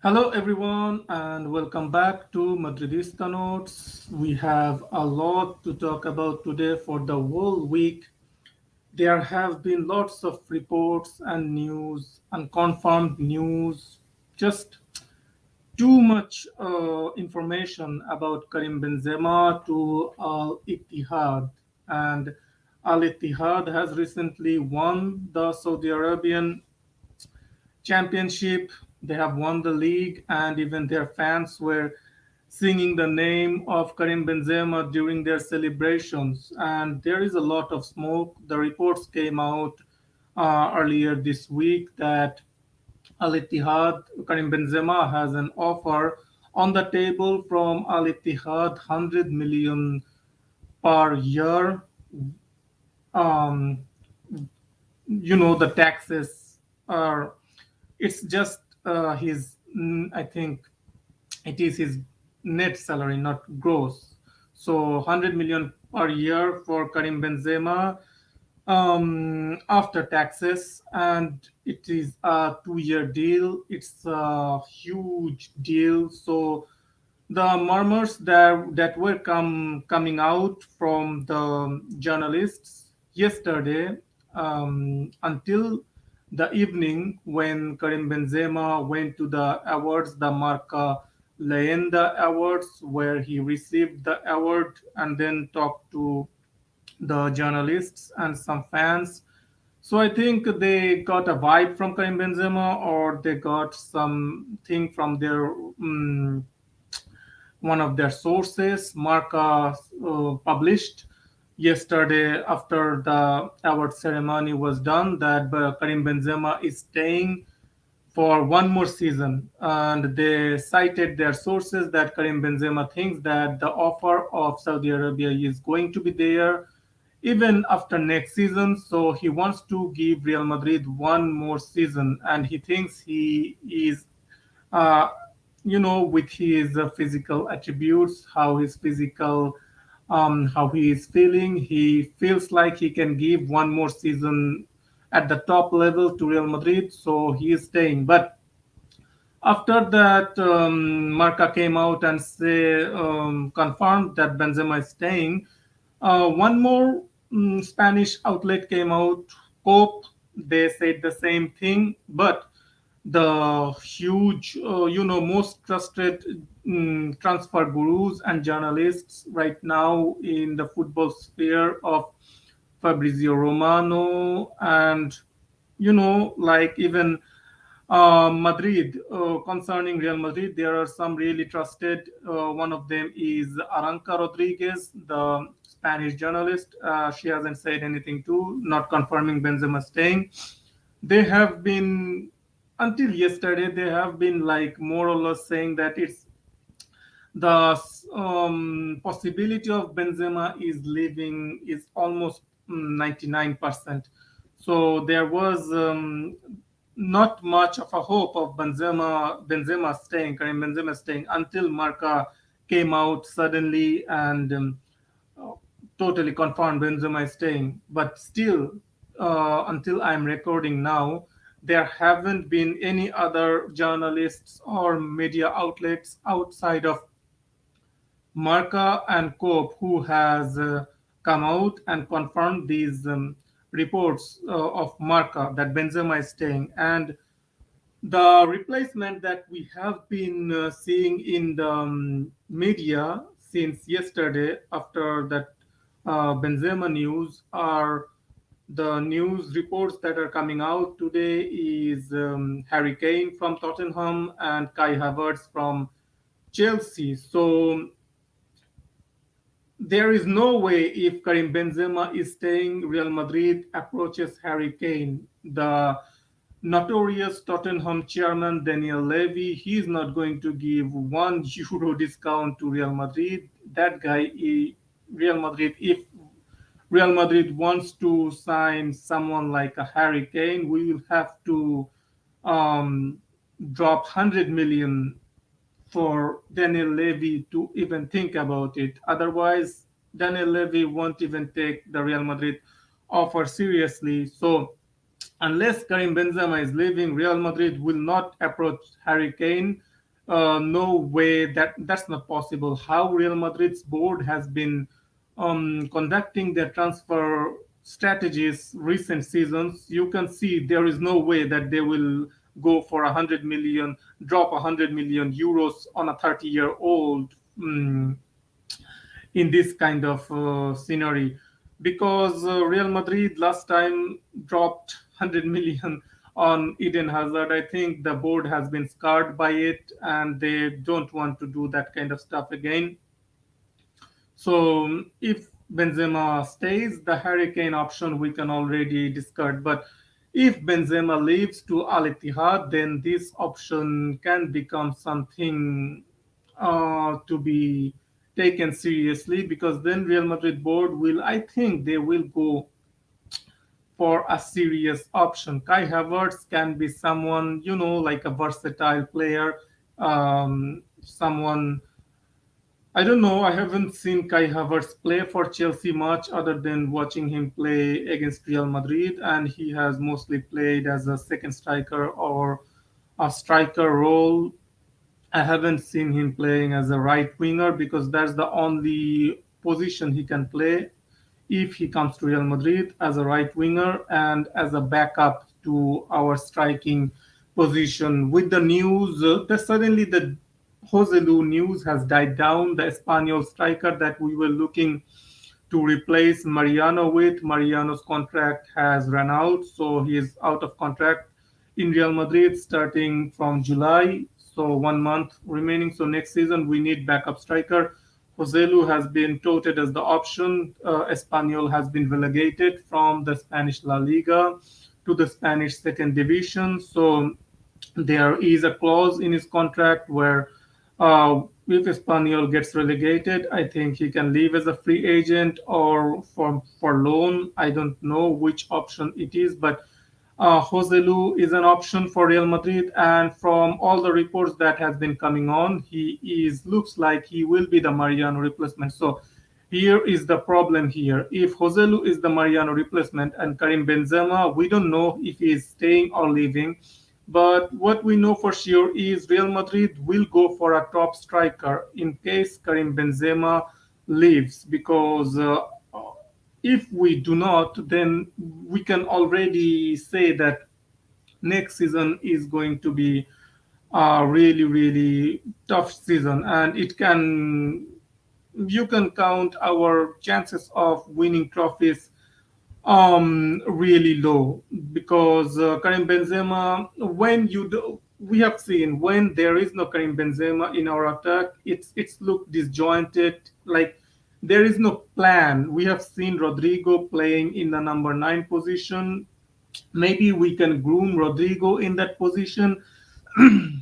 Hello, everyone, and welcome back to Madridista Notes. We have a lot to talk about today for the whole week. There have been lots of reports and news, unconfirmed news, just too much information about Karim Benzema to Al Ittihad. And Al Ittihad has recently won the Saudi Arabian championship. They have won the league, and even their fans were singing the name of Karim Benzema during their celebrations. And there is a lot of smoke. The reports came out earlier this week that Al Ittihad, Karim Benzema has an offer on the table from Al Ittihad, 100 million per year. Um, the taxes are, it's just his, I think it is his net salary, not gross. So 100 million per year for Karim Benzema after taxes, and it is a 2-year deal. It's a huge deal. So the murmurs that were coming out from the journalists yesterday until the evening when Karim Benzema went to the awards, the Marca Leyenda Awards, where he received the award and then talked to the journalists and some fans. So I think they got a vibe from Karim Benzema, or they got something from their one of their sources. Marca published yesterday after the award ceremony was done that Karim Benzema is staying for one more season, and they cited their sources that Karim Benzema thinks that the offer of Saudi Arabia is going to be there even after next season. So he wants to give Real Madrid one more season, and he thinks he is, uh, with his physical attributes, how he is feeling. He feels like he can give one more season at the top level to Real Madrid, so he is staying. But after that, Marca came out and confirmed that Benzema is staying. One more Spanish outlet came out, Cope. They said the same thing, but the huge, most trusted transfer gurus and journalists right now in the football sphere of Fabrizio Romano and like even Madrid, concerning Real Madrid, there are some really trusted. One of them is Aranca Rodriguez, the Spanish journalist. She hasn't said anything too, not confirming Benzema staying. They have been, until yesterday, they have been like more or less saying that it's the possibility of Benzema is leaving is almost 99%. So there was not much of a hope of Benzema staying, Karim Benzema staying, until Marca came out suddenly and uh, totally confirmed Benzema is staying. But still, until I'm recording now, there haven't been any other journalists or media outlets outside of Marca and Cope, who has come out and confirmed these reports of Marca that Benzema is staying. And the replacement that we have been seeing in the media since yesterday after that Benzema news are the news reports that are coming out today is Harry Kane from Tottenham and Kai Havertz from Chelsea. So there is no way if Karim Benzema is staying, Real Madrid approaches Harry Kane. The notorious Tottenham chairman Daniel Levy, he is not going to give €1 discount to Real Madrid. That guy, Real Madrid, if Real Madrid wants to sign someone like a Harry Kane, we will have to um, drop 100 million for Daniel Levy to even think about it. Otherwise, Daniel Levy won't even take the Real Madrid offer seriously. So, unless Karim Benzema is leaving, Real Madrid will not approach Harry Kane. no way, that's not possible. How Real Madrid's board has been conducting their transfer strategies recent seasons, you can see there is no way that they will go for 100 million, drop 100 million euros on a 30-year-old in this kind of scenario, because Real Madrid last time dropped 100 million on Eden Hazard. I think the board has been scarred by it and they don't want to do that kind of stuff again. So if Benzema stays, the Harry Kane option we can already discard. But if Benzema leaves to Al Ittihad, then this option can become something to be taken seriously, because then Real Madrid board will, I think, they will go for a serious option. Kai Havertz can be someone, like a versatile player, someone. I don't know. I haven't seen Kai Havertz play for Chelsea much other than watching him play against Real Madrid, and he has mostly played as a second striker or a striker role. I haven't seen him playing as a right winger, because that's the only position he can play if he comes to Real Madrid, as a right winger and as a backup to our striking position. With the news, suddenly the Joselu news has died down. The Espanyol striker that we were looking to replace Mariano with. Mariano's contract has run out, so he is out of contract in Real Madrid starting from July. So 1 month remaining. So next season we need backup striker. Joselu has been touted as the option. Espanyol has been relegated from the Spanish La Liga to the Spanish second division. So there is a clause in his contract where if Espanyol gets relegated, I think he can leave as a free agent or for loan. I don't know which option it is, but Joselu is an option for Real Madrid, and from all the reports that has been coming on, he is looks like he will be the Mariano replacement. So here is the problem here. If Joselu is the Mariano replacement and Karim Benzema, we don't know if he is staying or leaving. But what we know for sure is Real Madrid will go for a top striker in case Karim Benzema leaves, because if we do not, then we can already say that next season is going to be a really, really tough season, and it can you can count our chances of winning trophies really low, because Karim Benzema, when you do, we have seen when there is no Karim Benzema in our attack, it's look disjointed, like there is no plan. We have seen Rodrigo playing in the number 9 position. Maybe we can groom Rodrigo in that position.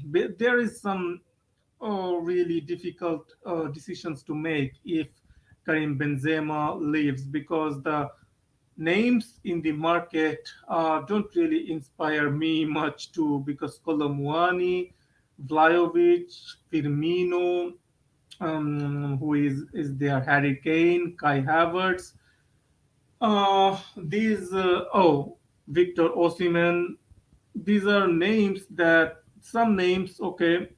But there is some really difficult decisions to make if Karim Benzema leaves, because the names in the market don't really inspire me much too, because Kolomuani, Vlahovic, Firmino, who is there, Harry Kane, Kai Havertz, Victor Osimhen. These are names that some names, okay,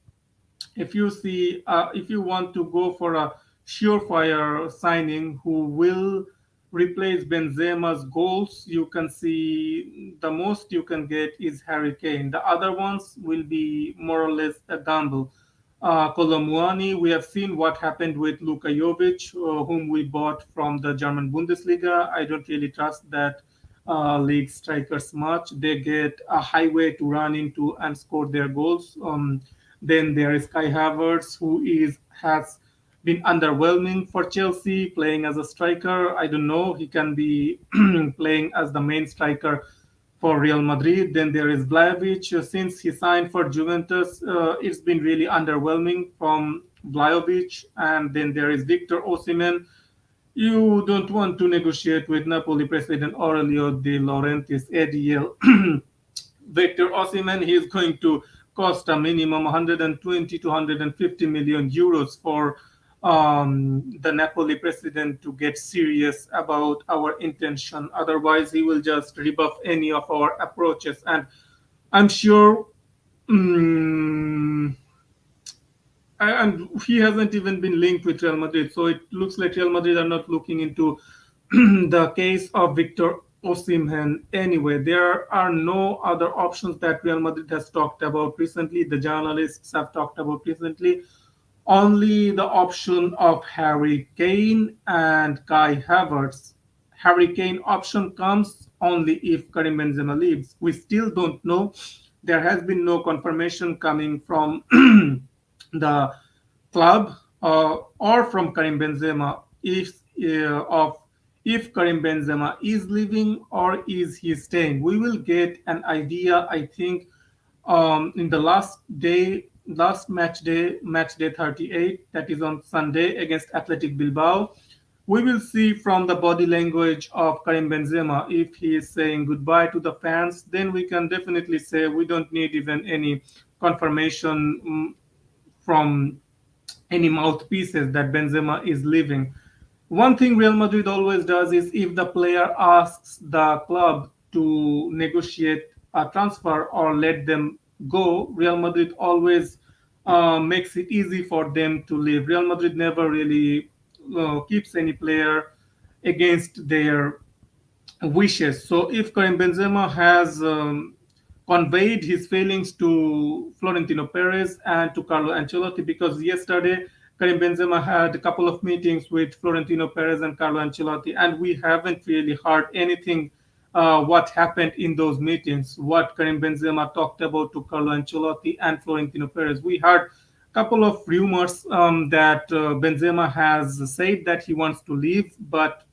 if you want to go for a surefire signing who will replace Benzema's goals, you can see the most you can get is Harry Kane. The other ones will be more or less a gamble. Kolomuani, we have seen what happened with Luka Jovic, whom we bought from the German Bundesliga. I don't really trust that league strikers much. They get a highway to run into and score their goals. Then there is Kai Havertz, who is has been underwhelming for Chelsea, playing as a striker. I don't know. He can be playing as the main striker for Real Madrid. Then there is Vlahovic. Since he signed for Juventus, it's been really underwhelming from Vlahovic. And then there is Victor Osimhen. You don't want to negotiate with Napoli president Aurelio De Laurentiis ADL. Victor Osimhen, he is going to cost a minimum 120 to 150 million euros for the Napoli president to get serious about our intention. Otherwise, he will just rebuff any of our approaches. And I'm sure mm, and he hasn't even been linked with Real Madrid. So it looks like Real Madrid are not looking into the case of Victor Osimhen. Anyway, there are no other options that Real Madrid has talked about recently. The journalists have talked about recently. Only the option of Harry Kane and Kai Havertz. Harry Kane option comes only if Karim Benzema leaves. We still don't know. There has been no confirmation coming from the club or from Karim Benzema of if Karim Benzema is leaving or is he staying. We will get an idea, I think, in the match day 38, that is on Sunday against Athletic Bilbao. We will see from the body language of Karim Benzema if he is saying goodbye to the fans. Then we can definitely say we don't need even any confirmation from any mouthpieces that Benzema is leaving. One thing Real Madrid always does is if the player asks the club to negotiate a transfer or let them go, Real Madrid always makes it easy for them to leave. Real Madrid never really keeps any player against their wishes. So if Karim Benzema has conveyed his feelings to Florentino Perez and to Carlo Ancelotti, because yesterday Karim Benzema had a couple of meetings with Florentino Perez and Carlo Ancelotti, and we haven't really heard anything what happened in those meetings, what Karim Benzema talked about to Carlo Ancelotti and Florentino Perez. We heard a couple of rumors that Benzema has said that he wants to leave, but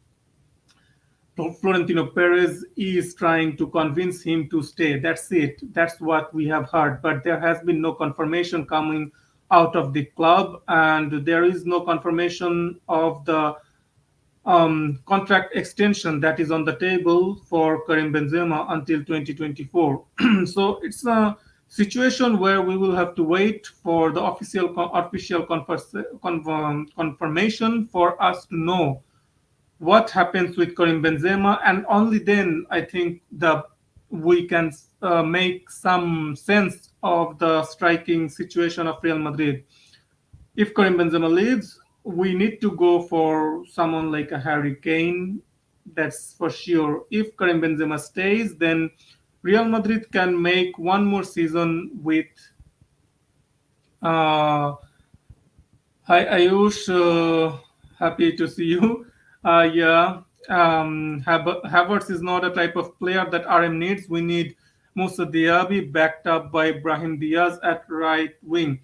Florentino Perez is trying to convince him to stay. That's it. That's what we have heard. But there has been no confirmation coming out of the club, and there is no confirmation of the contract extension that is on the table for Karim Benzema until 2024. So it's a situation where we will have to wait for the confirmation for us to know what happens with Karim Benzema, and only then I think the we can make some sense of the striking situation of Real Madrid. If Karim Benzema leaves, we need to go for someone like a Harry Kane. That's for sure. If Karim Benzema stays, then Real Madrid can make one more season with uh, hi Ayush, happy to see you. Yeah, Havertz is not a type of player that RM needs. We need Moussa Diaby backed up by Brahim Diaz at right wing.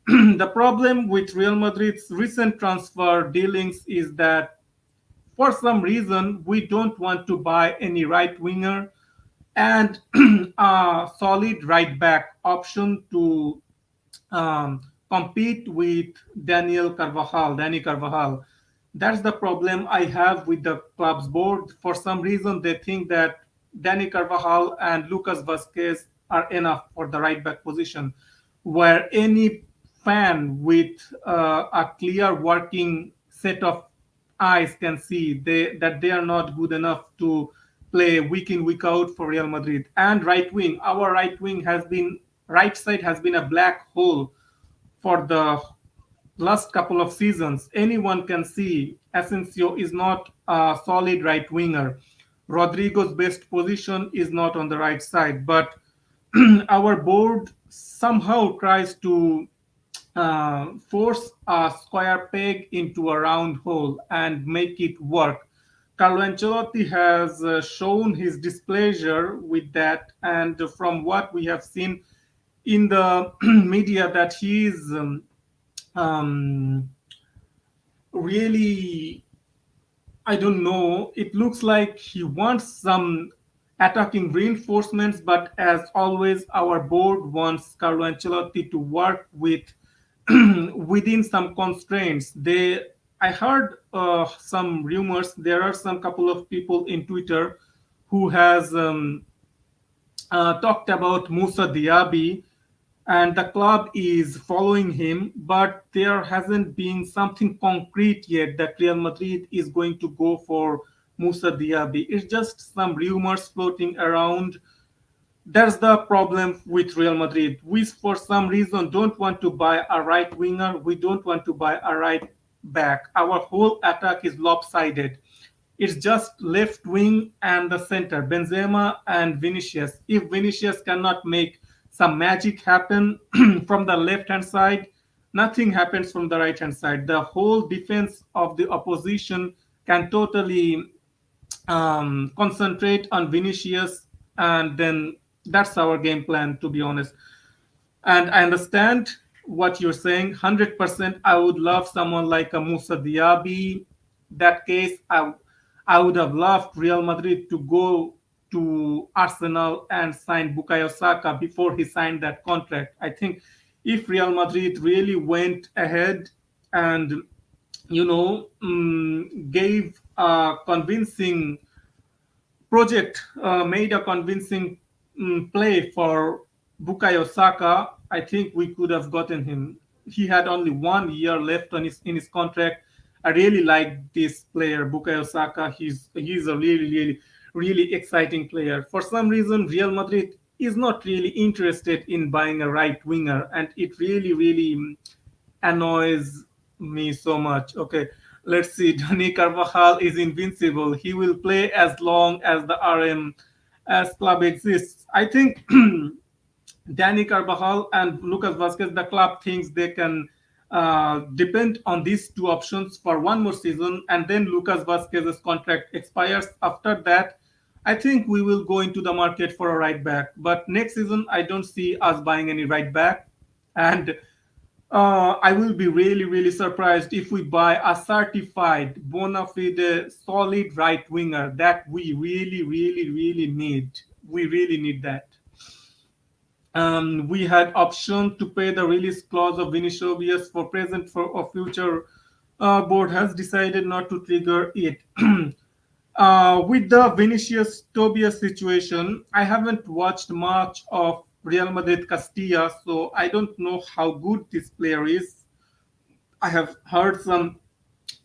The problem with Real Madrid's recent transfer dealings is that for some reason we don't want to buy any right winger and a solid right back option to compete with Danny Carvajal. That's the problem I have with the club's board. For some reason, they think that Danny Carvajal and Lucas Vasquez are enough for the right back position, where any fan with a clear working set of eyes can see that they are not good enough to play week in week out for Real Madrid. And our right wing has been right side has been a black hole for the last couple of seasons. Anyone can see Asensio is not a solid right winger. Rodrigo's best position is not on the right side, but our board somehow tries to force a square peg into a round hole and make it work. Carlo Ancelotti has shown his displeasure with that, and from what we have seen in the media, that he is um, really, I don't know, it looks like he wants some attacking reinforcements, but as always, our board wants Carlo Ancelotti to work with within some constraints. I heard some rumors. There are some couple of people in Twitter who has talked about Musa Diaby, and the club is following him, but there hasn't been something concrete yet that Real Madrid is going to go for Musa Diaby. It's just some rumors floating around. That's the problem with Real Madrid. We, for some reason, don't want to buy a right winger. We don't want to buy a right back. Our whole attack is lopsided. It's just left wing and the center, Benzema and Vinicius. If Vinicius cannot make some magic happen from the left hand side, nothing happens from the right hand side. The whole defense of the opposition can totally concentrate on Vinicius, and then that's our game plan, to be honest. And I understand what you're saying 100%. I would love someone like a Musa Diaby. That case, I would have loved Real Madrid to go to Arsenal and sign Bukayo Saka before he signed that contract. I think if Real Madrid really went ahead and gave a convincing project, made a convincing play for Bukayo Saka, I think we could have gotten him. He had only 1 year left on in his contract. I really like this player, Bukayo Saka. He's a really exciting player. For some reason, Real Madrid is not really interested in buying a right winger, and it really annoys me so much. Okay, let's see. Dani Carvajal is invincible. He will play as long as the RM as club exists. I think Danny Carvajal and Lucas Vasquez, the club thinks they can depend on these two options for one more season, and then Lucas Vasquez's contract expires. After that, I think we will go into the market for a right back. But next season, I don't see us buying any right back. And I will be really surprised if we buy a certified, bona fide, solid right winger that we really need. We really need that. We had option to pay the release clause of Vinicius for present for or future. Board has decided not to trigger it. With the Vinicius Tobias situation, I haven't watched much of Real Madrid Castilla, so I don't know how good this player is. I have heard some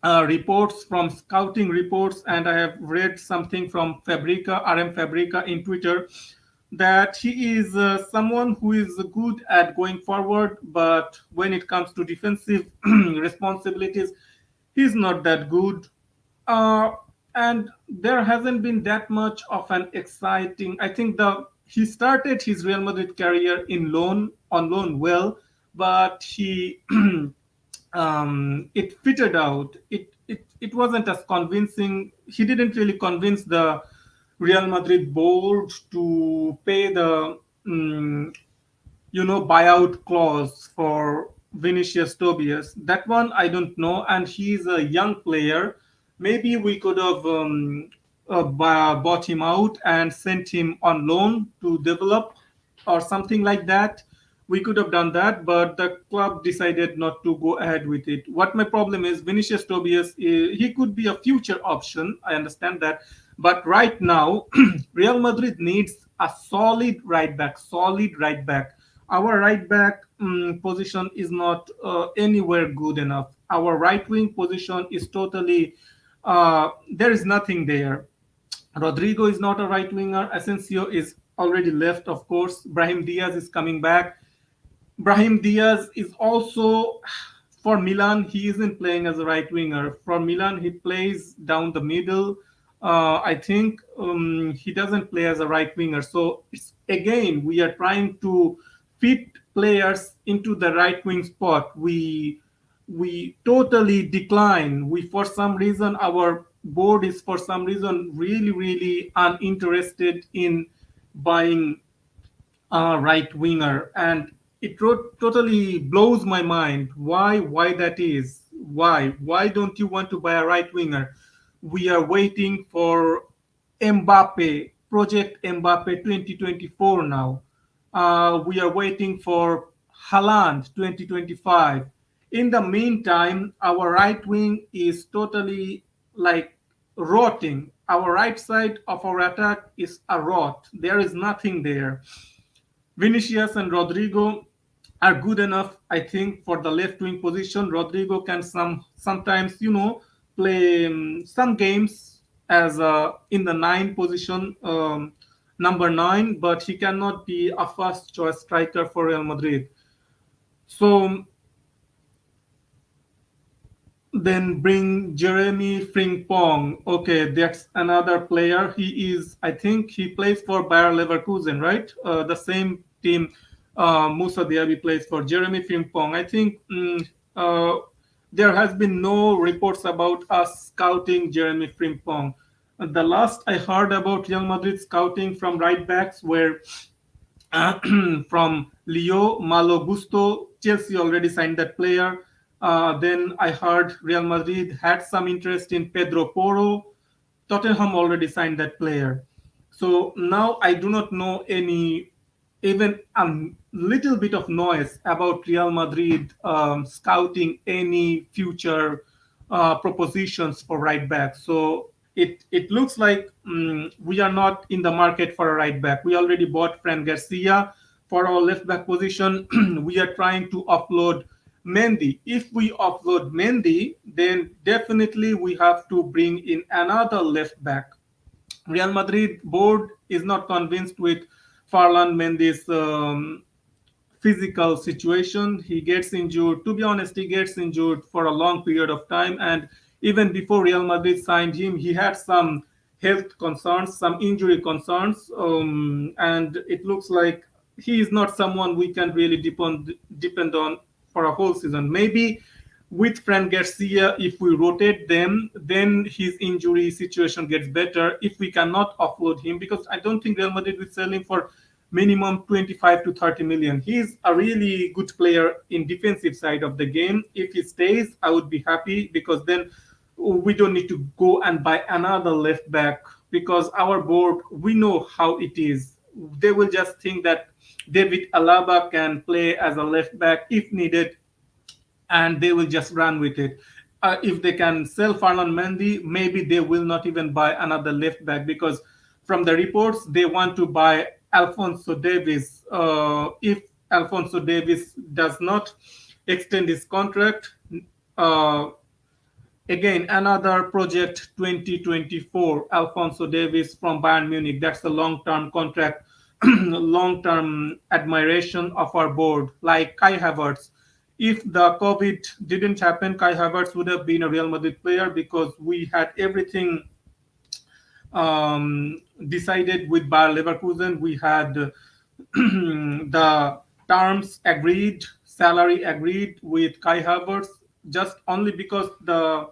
reports from scouting reports, and I have read something from Fabrica, RM Fabrica in Twitter, that he is someone who is good at going forward, but when it comes to defensive responsibilities, he's not that good. Uh, and there hasn't been that much of an exciting. I think the he started his Real Madrid career in loan on loan well, but he it fitted out. It wasn't as convincing. He didn't really convince the Real Madrid board to pay the buyout clause for Vinicius Tobias. That one I don't know, and he's a young player. Maybe we could have bought him out and sent him on loan to develop or something like that. We could have done that, but the club decided not to go ahead with it. What my problem is, Vinicius Tobias, he could be a future option. I understand that, but right now, Real Madrid needs a solid right back. Solid right back. Our right back position is not anywhere good enough. Our right wing position is totally there is nothing there. Rodrigo is not a right winger. Asensio is already left, of course. Brahim Diaz is coming back. Brahim Diaz is also for Milan. He isn't playing as a right winger. For Milan, he plays down the middle. I think he doesn't play as a right winger. So it's, again, we are trying to fit players into the right wing spot. We totally decline. We for some reason our board is for some reason really uninterested in buying a right winger, and it totally blows my mind why that is. Why don't you want to buy a right winger? We are waiting for Mbappe, Project Mbappe 2024 now. We are waiting for Haaland 2025. In the meantime, our right wing is totally like rotting. Our right side of our attack is a rot. There is nothing there. Vinicius and Rodrigo are good enough, I think, for the left wing position. Rodrigo can sometimes, play some games as in the nine position. number nine, but he cannot be a first choice striker for Real Madrid. So then bring Jeremy Frimpong. Okay, that's another player. He is, I think, he plays for Bayer Leverkusen, right? The same team. Musa Diaby plays for Jeremy Frimpong. I think there has been no reports about us scouting Jeremy Frimpong. The last I heard about Real Madrid scouting from right backs were from Leo Malo Gusto. Chelsea already signed that player. Then I heard Real Madrid had some interest in Pedro Porro. Tottenham already signed that player. So now I do not know any, even a little bit of noise about Real Madrid scouting any future propositions for right back. So it looks like we are not in the market for a right back. We already bought Fran Garcia for our left back position. We are trying to offload Mendy. If we offload Mendy, then definitely we have to bring in another left back. Real Madrid board is not convinced with Farlan Mendy's physical situation. He gets injured. To be honest, he gets injured for a long period of time. And even before Real Madrid signed him, he had some health concerns, some injury concerns. And it looks like he is not someone we can really depend on for a whole season. Maybe with Fran Garcia, if we rotate them, then his injury situation gets better. If we cannot offload him, because I don't think Real Madrid will sell him for minimum 25 to 30 million. He's a really good player in defensive side of the game. If he stays, I would be happy because then we don't need to go and buy another left back because our board, we know how it is. They will just think that David Alaba can play as a left back if needed and they will just run with it. If they can sell Farlan Mendy, maybe they will not even buy another left back because from the reports they want to buy Alfonso Davis. If Alfonso Davis does not extend his contract, uh, again another project 2024 Alfonso Davis from Bayern Munich. That's a long-term contract, long-term admiration of our board. Like Kai Havertz, if the COVID didn't happen, Kai Havertz would have been a Real Madrid player because we had everything decided with Bayer Leverkusen. We had the terms agreed, salary agreed with Kai Havertz, just only because the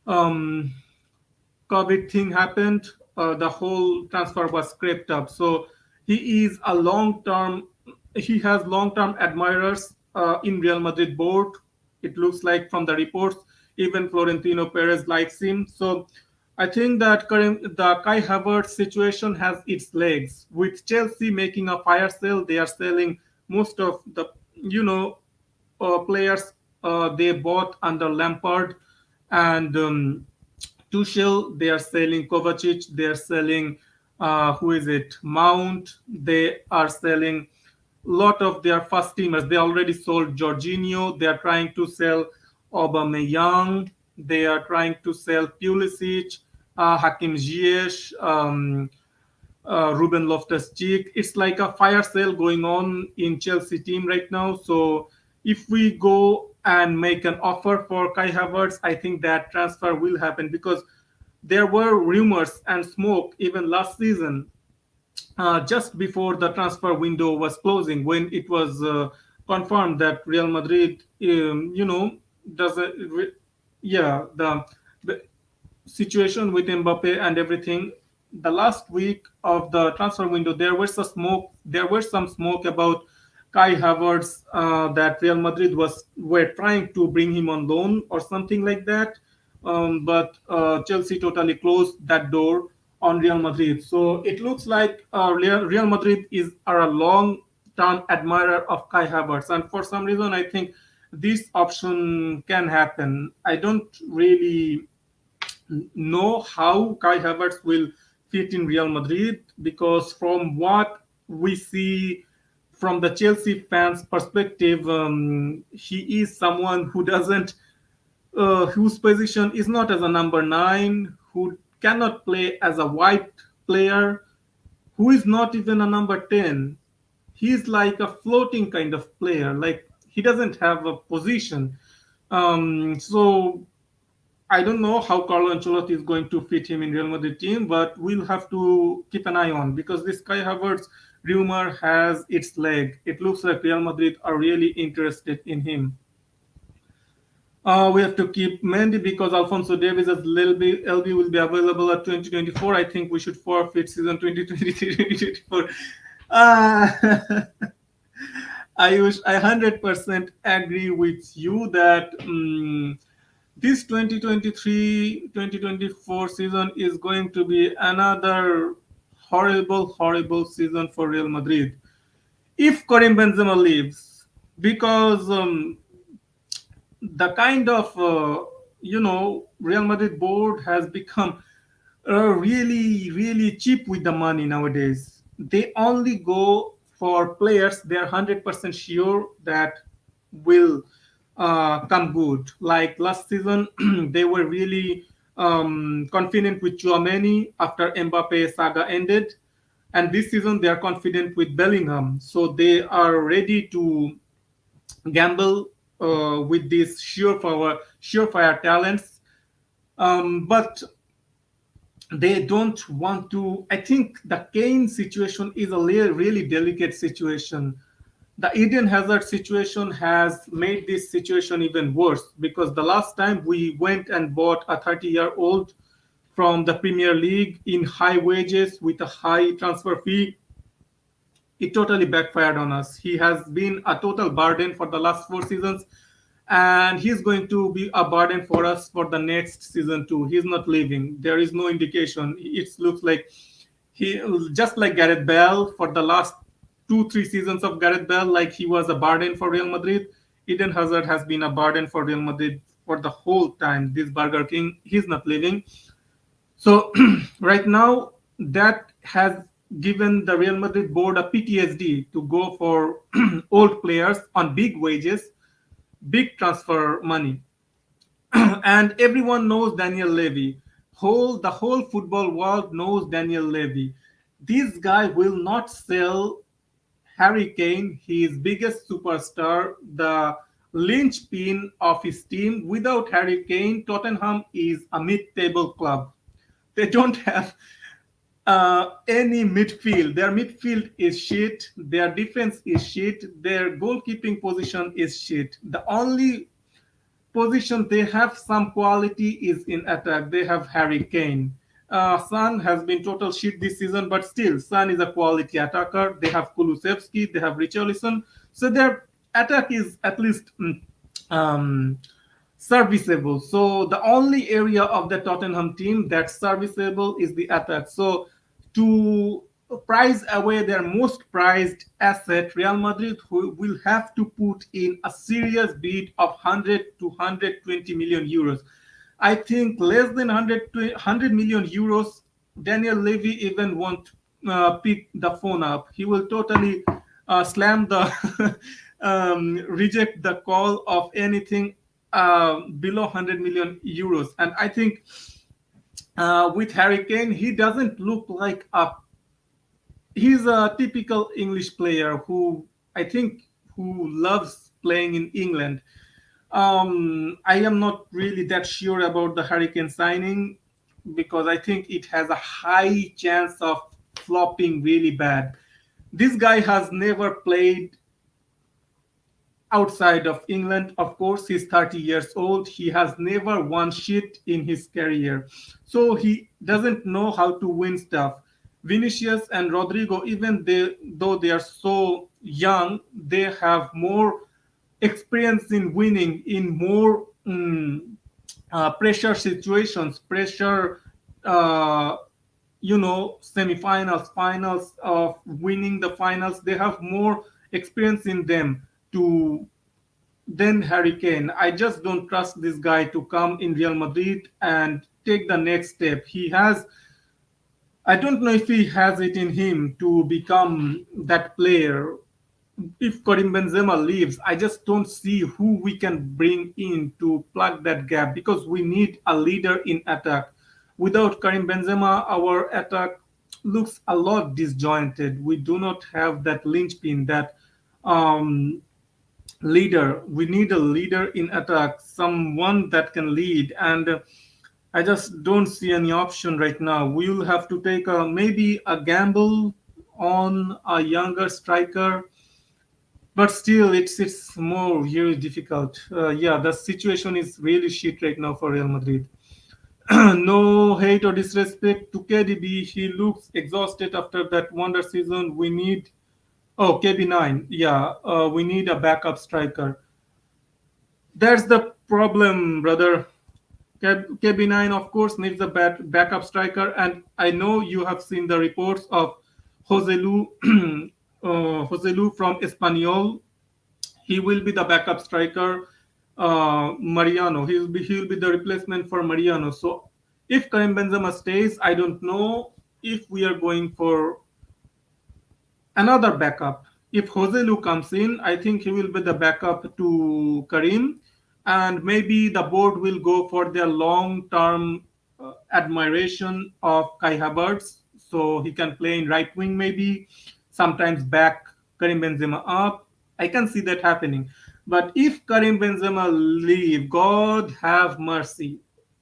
um, COVID thing happened, the whole transfer was scraped up. So he is a long term. He has long term admirers in Real Madrid board. It looks like from the reports, even Florentino Perez likes him. So I think that the Kai Havertz situation has its legs. With Chelsea making a fire sale, they are selling most of the players they bought under Lampard and Tuchel. They are selling Kovacic. They are selling who is it? Mount. They are selling lot of their first teamers. They already sold Jorginho. They are trying to sell Aubameyang. They are trying to sell Pulisic, Hakim Ziyech. Ruben Loftus-Cheek. It's like a fire sale going on in Chelsea team right now. So if we go and make an offer for Kai Havertz, I think that transfer will happen because there were rumors and smoke even last season, just before the transfer window was closing, when it was confirmed that Real Madrid, doesn't, yeah, the situation with Mbappe and everything, the last week of the transfer window, there was some smoke. There was some smoke about Kai Havertz that Real Madrid were trying to bring him on loan or something like that. But Chelsea totally closed that door on Real Madrid. So it looks like Real Madrid are a long-term admirer of Kai Havertz, and for some reason, I think this option can happen. I don't really know how Kai Havertz will fit in Real Madrid because from what we see from the Chelsea fans' perspective, he is someone who doesn't, whose position is not as a number nine, who cannot play as a wide player, who is not even a number 10. He's like a floating kind of player. Like he doesn't have a position. So I don't know how Carlo Ancelotti is going to fit him in Real Madrid team, but we'll have to keep an eye on because this Kai Havertz rumor has its leg. It looks like Real Madrid are really interested in him. We have to keep Mendy because Alfonso Davies as LB will be available at 2024. I think we should forfeit season 2023-2024. Uh, I 100% agree with you that this 2023-2024 season is going to be another horrible season for Real Madrid if Karim Benzema leaves, because the kind of Real Madrid board has become really cheap with the money nowadays. They only go for players they are 100% sure that will come good. Like last season, they were really confident with Chouameni after Mbappe saga ended, and this season they are confident with Bellingham. So they are ready to gamble with these surefire talents, but they don't want to. I think the Kane situation is a really delicate situation. The Eden Hazard situation has made this situation even worse because the last time we went and bought a 30-year-old from the Premier League in high wages with a high transfer fee, it totally backfired on us. He has been a total burden for the last 4 seasons, and he's going to be a burden for us for the next season too. He's not leaving. There is no indication. It looks like he just like Gareth Bale for the last 2 3 seasons of Gareth Bale, like he was a burden for Real Madrid. Eden Hazard has been a burden for Real Madrid for the whole time. This Burger King, he's not leaving. So right now, that has given the Real Madrid board a PTSD to go for old players on big wages, big transfer money. And everyone knows Daniel Levy. The whole football world knows Daniel Levy. This guy will not sell Harry Kane, his biggest superstar, the linchpin of his team. Without Harry Kane, Tottenham is a mid-table club. They don't have any midfield. Their midfield is shit. Their defense is shit. Their goalkeeping position is shit. The only position they have some quality is in attack. They have Harry Kane. Son has been total shit this season, but still, Son is a quality attacker. They have Kulusevski, they have Richarlison. So their attack is at least um, serviceable. So the only area of the Tottenham team that's serviceable is the attack. So to prize away their most prized asset, Real Madrid will have to put in a serious bid of 100 to 120 million euros. I think less than 100 million euros, Daniel Levy even won't pick the phone up. He will totally slam the reject the call of anything below 100 million euros. And I think with Harry Kane, he doesn't look like a. He's a typical English player who I think who loves playing in England. I am not really that sure about the Hurricane signing because I think it has a high chance of flopping really bad. This guy has never played outside of England. Of course, he's 30 years old. He has never won shit in his career. So he doesn't know how to win stuff. Vinicius and Rodrigo, though they are so young, they have more experience in winning in more pressure situations, pressure, uh, semifinals, finals of winning the finals. They have more experience in them to than Harry Kane. I just don't trust this guy to come in Real Madrid and take the next step. I don't know if he has it in him to become that player. If Karim Benzema leaves, I just don't see who we can bring in to plug that gap because we need a leader in attack. Without Karim Benzema, our attack looks a lot disjointed. We do not have that linchpin, that um, leader. We need a leader in attack, someone that can lead, and I just don't see any option right now. We will have to take a maybe a gamble on a younger striker, but still, it's more really difficult. Yeah, the situation is really shit right now for Real Madrid. No hate or disrespect to KDB. He looks exhausted after that wonder season. We need KB9. Yeah, we need a backup striker. That's the problem, brother. KB9, of course, needs a backup striker, and I know you have seen the reports of Joselu, Joselu from Espanyol. He will be the backup striker. Mariano, he will be the replacement for Mariano. So if Karim Benzema stays, I don't know if we are going for another backup. If Joselu comes in, I think he will be the backup to Karim, and maybe the board will go for their long-term admiration of Kai Havertz, so he can play in right wing maybe, sometimes back Karim Benzema up. I can see that happening. But if Karim Benzema leave, God have mercy.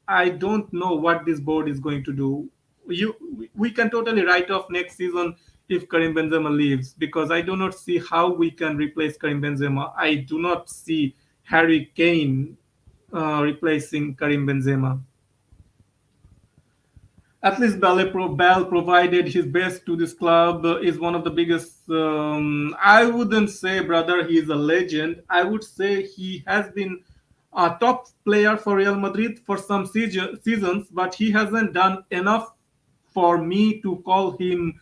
I don't know what this board is going to do. We can totally write off next season if Karim Benzema leaves, because I do not see how we can replace Karim Benzema. I do not see Harry Kane replacing Karim Benzema. At least Bell provided his best to this club. Is one of the biggest. I wouldn't say, brother, he is a legend. I would say he has been a top player for Real Madrid for some seasons, but he hasn't done enough for me to call him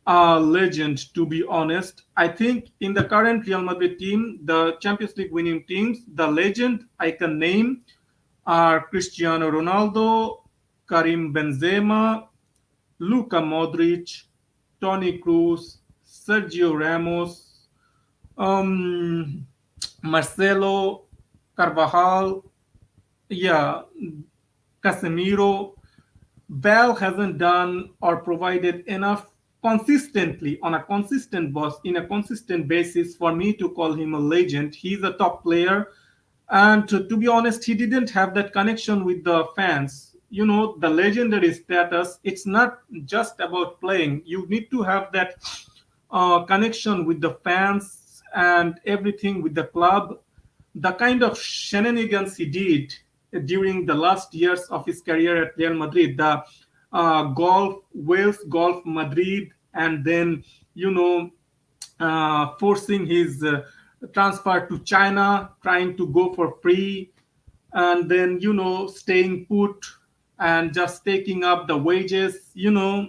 a legend. To be honest, I think in the current Real Madrid team, the Champions League winning teams, the legend I can name are Cristiano Ronaldo, Karim Benzema, Luka Modric, Toni Kroos, Sergio Ramos, um, Marcelo, Carvajal, yeah, Casemiro. Bell hasn't done or provided enough consistently on a consistent boss in a consistent basis for me to call him a legend. He's a top player, and to be honest, he didn't have that connection with the fans. You know, the legendary status, it's not just about playing. You need to have that connection with the fans and everything with the club. The kind of shenanigans he did during the last years of his career at Real Madrid, the golf, Wales Golf Madrid, and then, you know, forcing his transfer to China, trying to go for free, and then, you know, staying put and just taking up the wages, you know.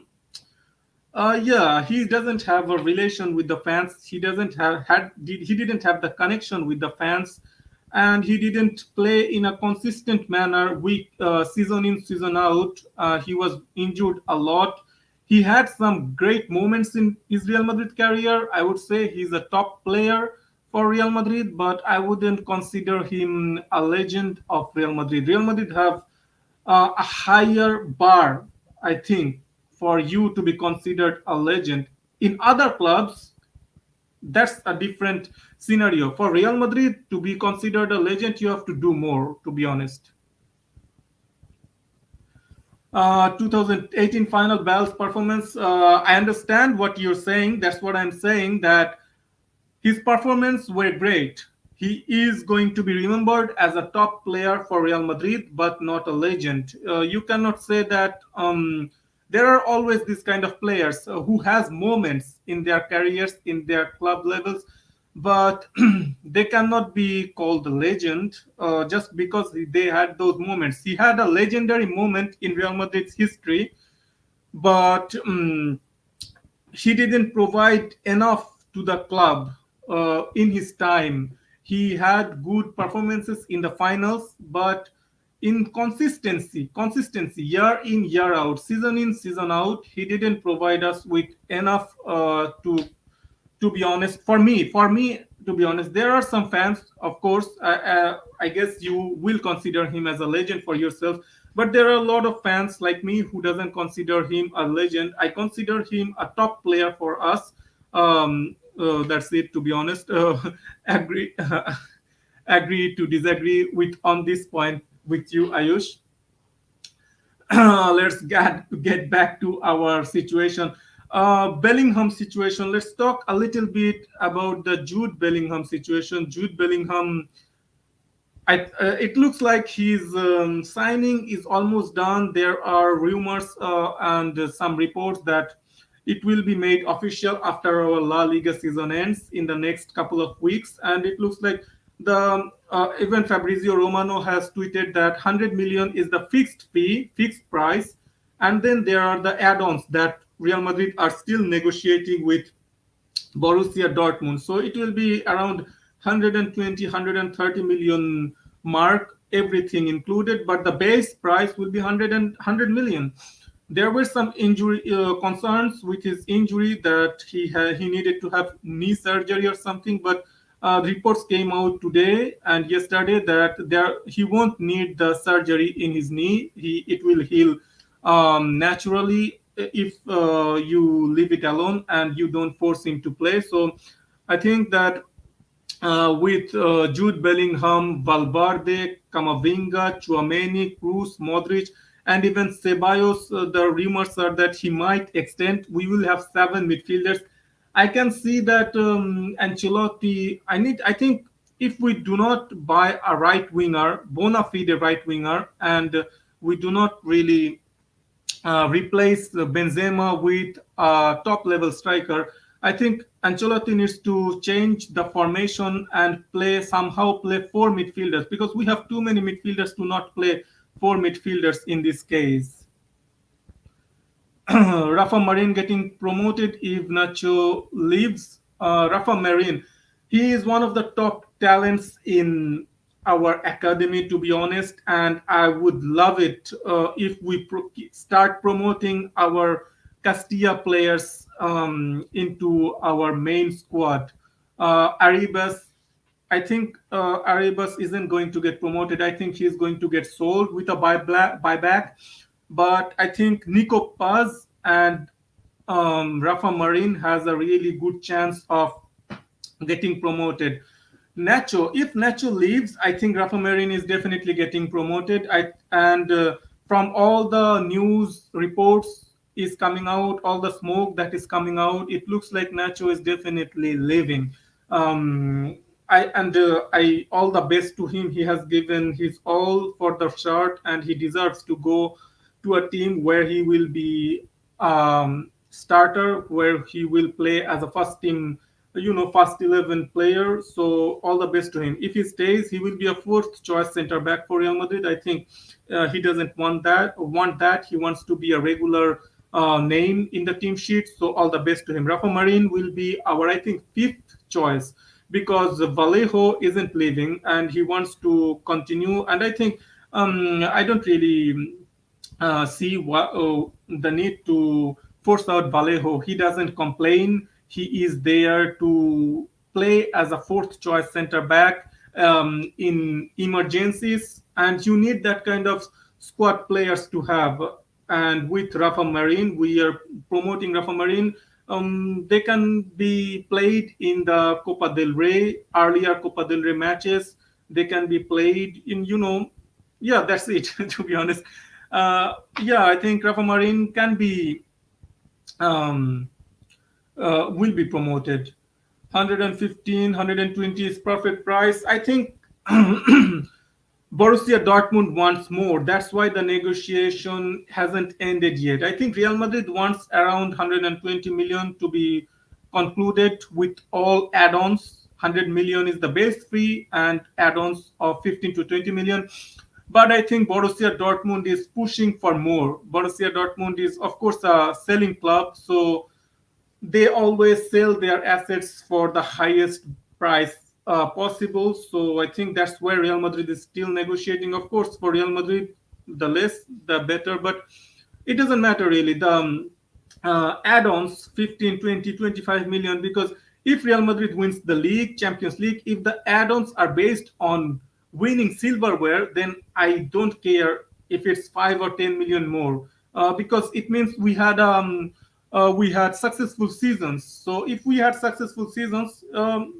Yeah, he doesn't have a relation with the fans. He doesn't have had he didn't have the connection with the fans, and he didn't play in a consistent manner week season in season out. He was injured a lot. He had some great moments in his Real Madrid career. I would say he's a top player for Real Madrid, but I wouldn't consider him a legend of Real Madrid. Real Madrid have a higher bar, I think, for you to be considered a legend. In other clubs, that's a different scenario. For Real Madrid to be considered a legend, you have to do more, to be honest. 2018 final Bell's performance. I understand what you're saying. That's what I'm saying. That his performance were great. He is going to be remembered as a top player for Real Madrid, but not a legend. You cannot say that. There are always these kind of players who has moments in their careers, in their club levels, but they cannot be called a legend just because they had those moments. He had a legendary moment in Real Madrid's history, but he didn't provide enough to the club in his time. He had good performances in the finals, but in consistency, year in, year out, season in, season out, he didn't provide us with enough to be honest. For me, to be honest, there are some fans, of course. I guess you will consider him as a legend for yourself. But there are a lot of fans like me who doesn't consider him a legend. I consider him a top player for us. That's it, to be honest. Agree, agree to disagree with on this point with you, Ayush. Let's get back to our situation. Bellingham situation. Let's talk a little bit about the Jude Bellingham situation. Jude Bellingham, it looks like his signing is almost done. There are rumors and some reports that it will be made official after our La Liga season ends in the next couple of weeks. And it looks like the even Fabrizio Romano has tweeted that 100 million is the fixed fee, fixed price, and then there are the add-ons that Real Madrid are still negotiating with Borussia Dortmund. So it will be around 120, 130 million mark, everything included, but the base price will be 100 million. There were some injury concerns with his injury that he needed to have knee surgery or something, but reports came out today and yesterday that he won't need the surgery in his knee. It will heal naturally if you leave it alone and you don't force him to play. So I think that with Jude Bellingham, Valverde, Camavinga, Chouameni, Cruz, Modric, and even Ceballos, the rumors are that he might extend. We will have seven midfielders. I can see that Ancelotti. I think if we do not buy a right winger, bona fide right winger, and we do not really replace Benzema with a top level striker, I think Ancelotti needs to change the formation and play four midfielders because we have too many midfielders to not play four midfielders in this case. Rafa Marin getting promoted if Nacho leaves. Rafa Marin, he is one of the top talents in our academy, to be honest, and I would love it if we start promoting our Castilla players into our main squad. Arribas, I think Arribas isn't going to get promoted. I think he's going to get sold with a buyback. But I think Nico Paz and Rafa Marin has a really good chance of getting promoted. Nacho, if Nacho leaves, I think Rafa Marin is definitely getting promoted. And from all the news reports is coming out, all the smoke that is coming out, it looks like Nacho is definitely leaving. I all the best to him. He has given his all for the shirt, and he deserves to go to a team where he will be starter, where he will play as a first team, first 11 player. So all the best to him. If he stays, he will be a fourth choice center back for Real Madrid. I think he doesn't want that. He wants to be a regular name in the team sheet. So all the best to him. Rafa Marin will be our, I think, fifth choice because Vallejo isn't leaving and he wants to continue. And I think I don't really see the need to force out Vallejo. He doesn't complain. He is there to play as a fourth choice center back in emergencies, and you need that kind of squad players to have. And with Rafa Marin, we are promoting Rafa Marin. They can be played in the Copa del Rey, earlier Copa del Rey matches. They can be played in, yeah, that's it, to be honest. Yeah, I think Rafa Marin can be um, will be promoted. 115, 120 is perfect price. I think Borussia Dortmund wants more. That's why the negotiation hasn't ended yet. I think Real Madrid wants around 120 million to be concluded with all add-ons. 100 million is the base fee and add-ons of 15 to 20 million. But I think Borussia Dortmund is pushing for more. Borussia Dortmund is, of course, a selling club, so they always sell their assets for the highest price possible. So I think that's where Real Madrid is still negotiating. Of course, for Real Madrid, the less, the better. But it doesn't matter really. The add-ons 15, 20, 25 million, because if Real Madrid wins the league, Champions League, if the add-ons are based on winning silverware, then I don't care if it's 5 or 10 million more, because it means we had successful seasons. So if we had successful seasons,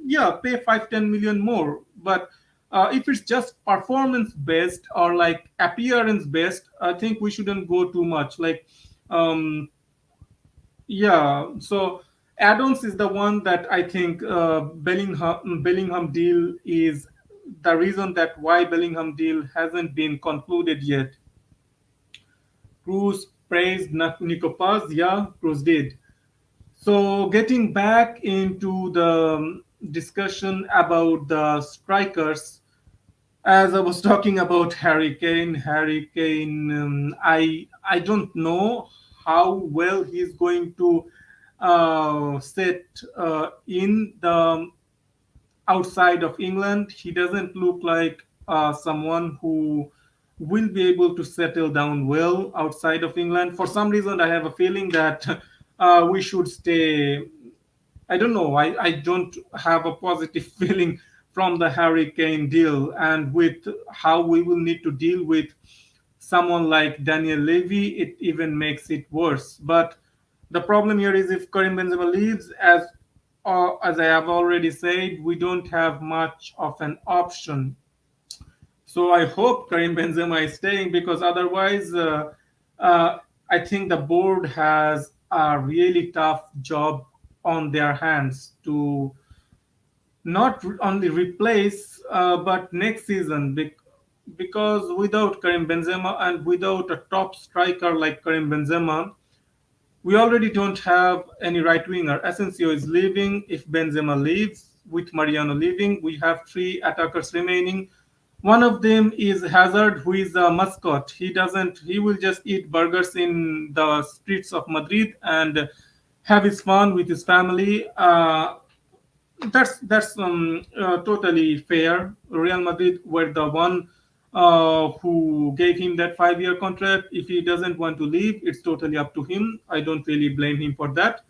yeah, pay 5-10 million more. But if it's just performance based or like appearance based, I think we shouldn't go too much. Like, um, yeah, so add-ons is the one that I think Bellingham deal is the reason that why Bellingham deal hasn't been concluded yet. Cruz praised Nico Paz, yeah, Cruz did. So getting back into the discussion about the strikers, as I was talking about Harry Kane, I don't know how well he's going to set in the outside of England. He doesn't look like someone who will be able to settle down well outside of England. For some reason, I have a feeling that we should stay. I don't know. I don't have a positive feeling from the Hurricane deal, and with how we will need to deal with someone like Daniel Levy, it even makes it worse. But the problem here is if Karim Benzema leaves, as I have already said, we don't have much of an option. So I hope Karim Benzema is staying because otherwise, uh, I think the board has a really tough job on their hands to not only replace but next season because without Karim Benzema and without a top striker like Karim Benzema, we already don't have any right winger. Asensio is leaving. If Benzema leaves, with Mariano leaving, we have three attackers remaining. One of them is Hazard, who is a mascot. He doesn't. He will just eat burgers in the streets of Madrid and have his fun with his family. That's totally fair. Real Madrid were the one who gave him that 5 year contract. If he doesn't want to leave, it's totally up to him. I don't really blame him for that.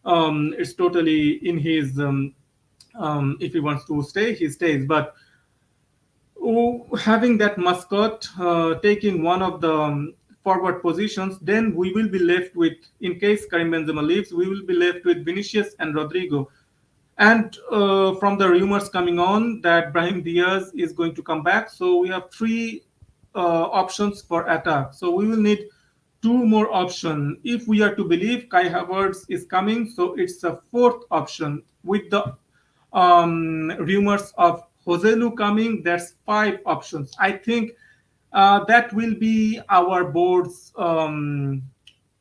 It's totally in his. If he wants to stay, he stays. But having that mascot taking one of the forward positions, then we will be left with, in case Karim Benzema leaves, we will be left with Vinicius and Rodrigo. And from the rumors coming on that Brahim Diaz is going to come back, so we have three options for attack. So we will need two more options. If we are to believe Kai Havertz is coming, so it's a fourth option. With the rumors of Joselu coming, that's five options. I think that will be our board's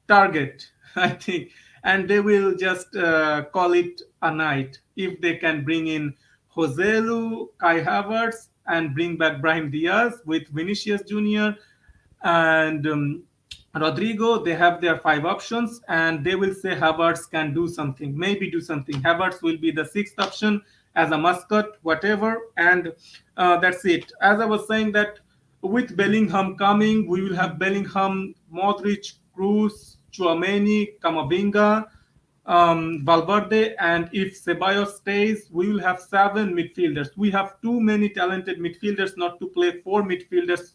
target, I think, and they will just call it a night if they can bring in Joselu, Kai Havertz, and bring back Brahim Diaz with Vinicius Junior and Rodrigo. They have their five options, and they will say Havertz can do something, maybe do something. Havertz will be the sixth option as a mascot, whatever, and that's it. As I was saying that with Bellingham coming, we will have Bellingham, Modric, Cruz, Chouameni, Camavinga, Valverde, and if Ceballos stays, we will have seven midfielders. We have too many talented midfielders not to play four midfielders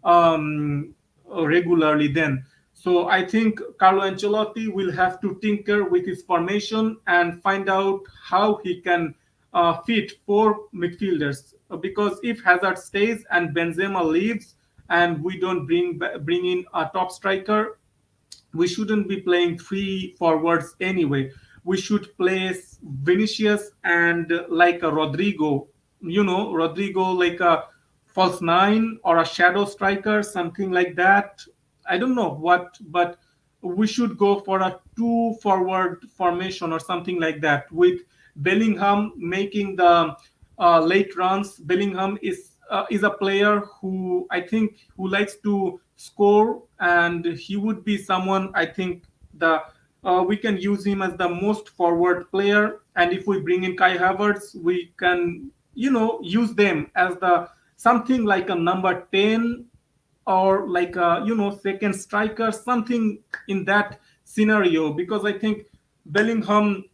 um, regularly then. So I think Carlo Ancelotti will have to tinker with his formation and find out how he can fit four midfielders. Because if Hazard stays and Benzema leaves, and we don't bring in a top striker, we shouldn't be playing three forwards anyway. We should place Vinicius and like a Rodrigo, Rodrigo like a false nine or a shadow striker, something like that. I don't know what, but we should go for a two forward formation or something like that with Bellingham making the late runs. Bellingham is a player who I think who likes to score, and he would be someone I think the we can use him as the most forward player. And if we bring in Kai Havertz, we can use them as the something like a number 10 or like a second striker, something in that scenario, because I think Bellingham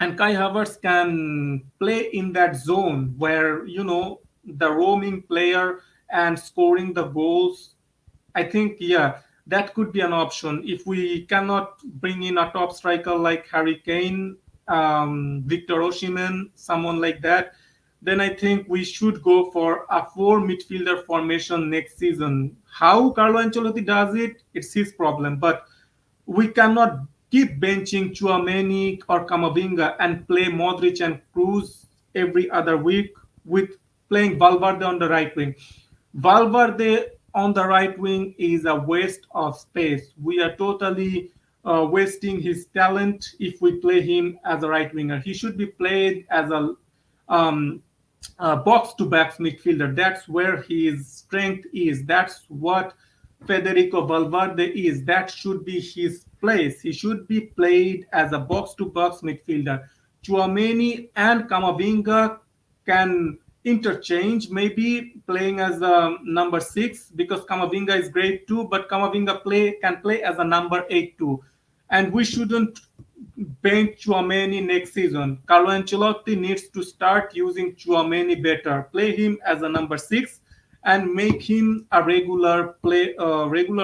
and Kai Havertz can play in that zone where the roaming player and scoring the goals. I think, yeah, that could be an option. If we cannot bring in a top striker like Harry Kane, Victor Osimhen, someone like that, then I think we should go for a four midfielder formation next season. How Carlo Ancelotti does it, it's his problem. But we cannot keep benching Chouameni or Camavinga and play Modric and Cruz every other week with playing Valverde on the right wing. Valverde on the right wing is a waste of space. We are totally wasting his talent if we play him as a right winger. He should be played as a um, box to box midfielder. That's where his strength is. That's what Federico Valverde is. That should be his place. He should be played as a box to box midfielder. Chouameni and Camavinga can interchange, maybe playing as a number six because Camavinga is great too, but Camavinga can play as a number eight too. And we shouldn't bench Chouameni next season. Carlo Ancelotti needs to start using Chouameni better. Play him as a number six and make him a regular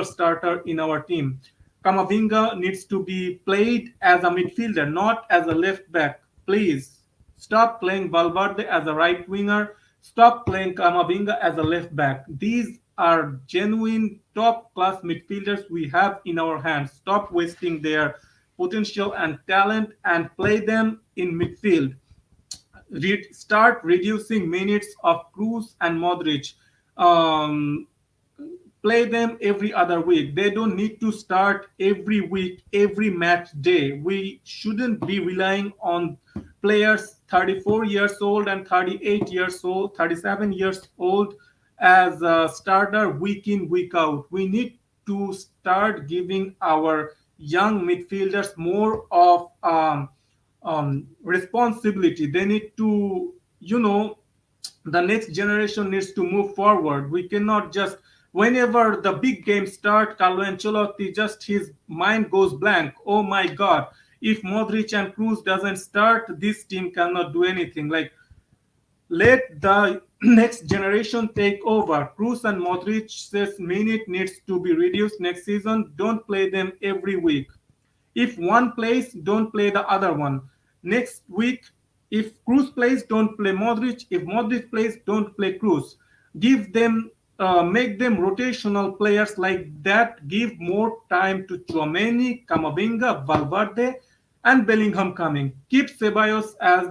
starter in our team. Camavinga needs to be played as a midfielder, not as a left back. Please stop playing Valverde as a right winger. Stop playing Camavinga as a left back. These are genuine top class midfielders we have in our hands. Stop wasting their potential and talent and play them in midfield. Start reducing minutes of Cruz and Modric. Um, Play them every other week. They don't need to start every week, every match day. We shouldn't be relying on players 34 years old and 38 years old, 37 years old as a starter week in, week out. We need to start giving our young midfielders more of responsibility. They need to, the next generation needs to move forward. We cannot just, whenever the big games start, Carlo Ancelotti just his mind goes blank. Oh my God! If Modric and Cruz doesn't start, this team cannot do anything. Like, let the next generation take over. Cruz and Modric's minute needs to be reduced next season. Don't play them every week. If one plays, don't play the other one. Next week, if Cruz plays, don't play Modric. If Modric plays, don't play Cruz. Give them, make them rotational players like that. Give more time to Chouameni, Camavinga, Valverde, and Bellingham coming. Keep Ceballos as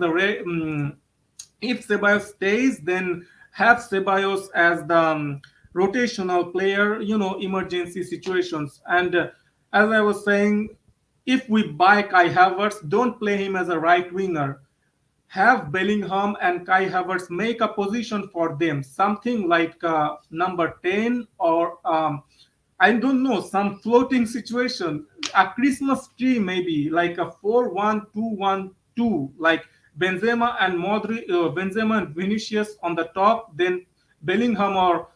if Ceballos stays, then have Ceballos as the rotational player, emergency situations. And as I was saying, if we buy Kai Havertz, don't play him as a right winger. Have Bellingham and Kai Havertz make a position for them, something like number 10 or I don't know, some floating situation, a Christmas tree maybe, like a 4-1-2-1-2, like Benzema and Vinicius on the top, then Bellingham or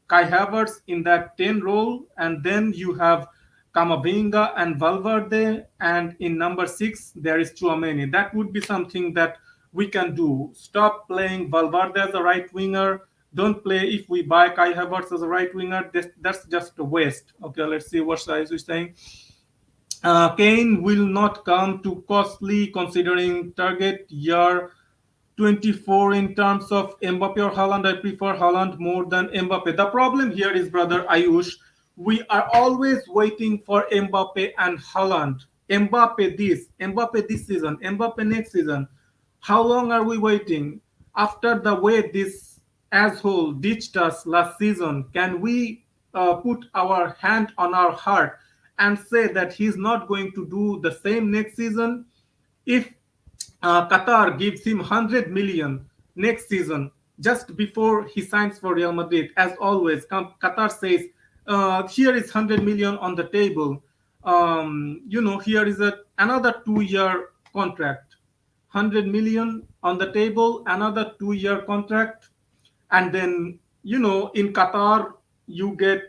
Kai Havertz in that 10 role, and then you have Camavinga and Valverde, and in number six there is Chouameni. That would be something that we can do. Stop playing Valverde as a right winger. Don't play if we buy Kai Havertz as a right winger. That's just a waste. Okay, let's see what Saiz is saying. Kane will not come too costly considering target year 24 in terms of Mbappe or Haaland. I prefer Haaland more than Mbappe. The problem here is, brother Ayush, we are always waiting for Mbappe and Haaland. Mbappe this season, Mbappe next season. How long are we waiting? After the way this asshole ditched us last season, can we put our hand on our heart and say that he's not going to do the same next season? If Qatar gives him 100 million next season, just before he signs for Real Madrid, as always, Qatar says, here is 100 million on the table. Here is another 2-year contract. 100 million on the table, another 2-year contract. And then, in Qatar, you get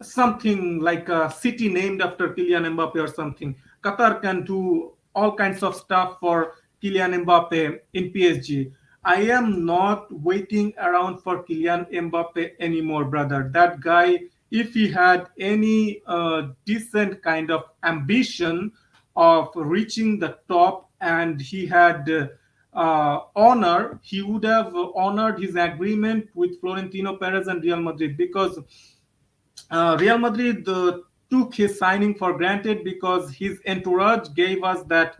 something like a city named after Kylian Mbappe or something. Qatar can do all kinds of stuff for Kylian Mbappe in PSG. I am not waiting around for Kylian Mbappe anymore, brother. That guy, if he had any decent kind of ambition of reaching the top and he had honor, he would have honored his agreement with Florentino Perez and Real Madrid, because Real Madrid took his signing for granted because his entourage gave us that,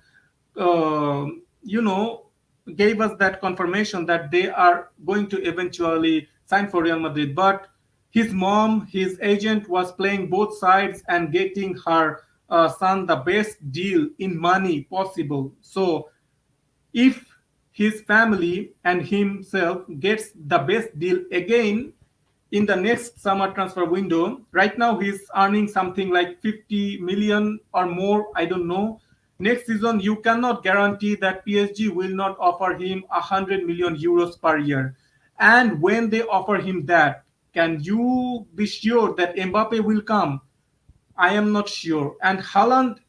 uh, you know, gave us that confirmation that they are going to eventually sign for Real Madrid. But his mom, his agent was playing both sides and getting her son the best deal in money possible. So if his family and himself gets the best deal again in the next summer transfer window, right now he's earning something like 50 million or more, I don't know. Next season you cannot guarantee that PSG will not offer him 100 million euros per year. And when they offer him that, can you be sure that Mbappe will come? I am not sure. And Haaland,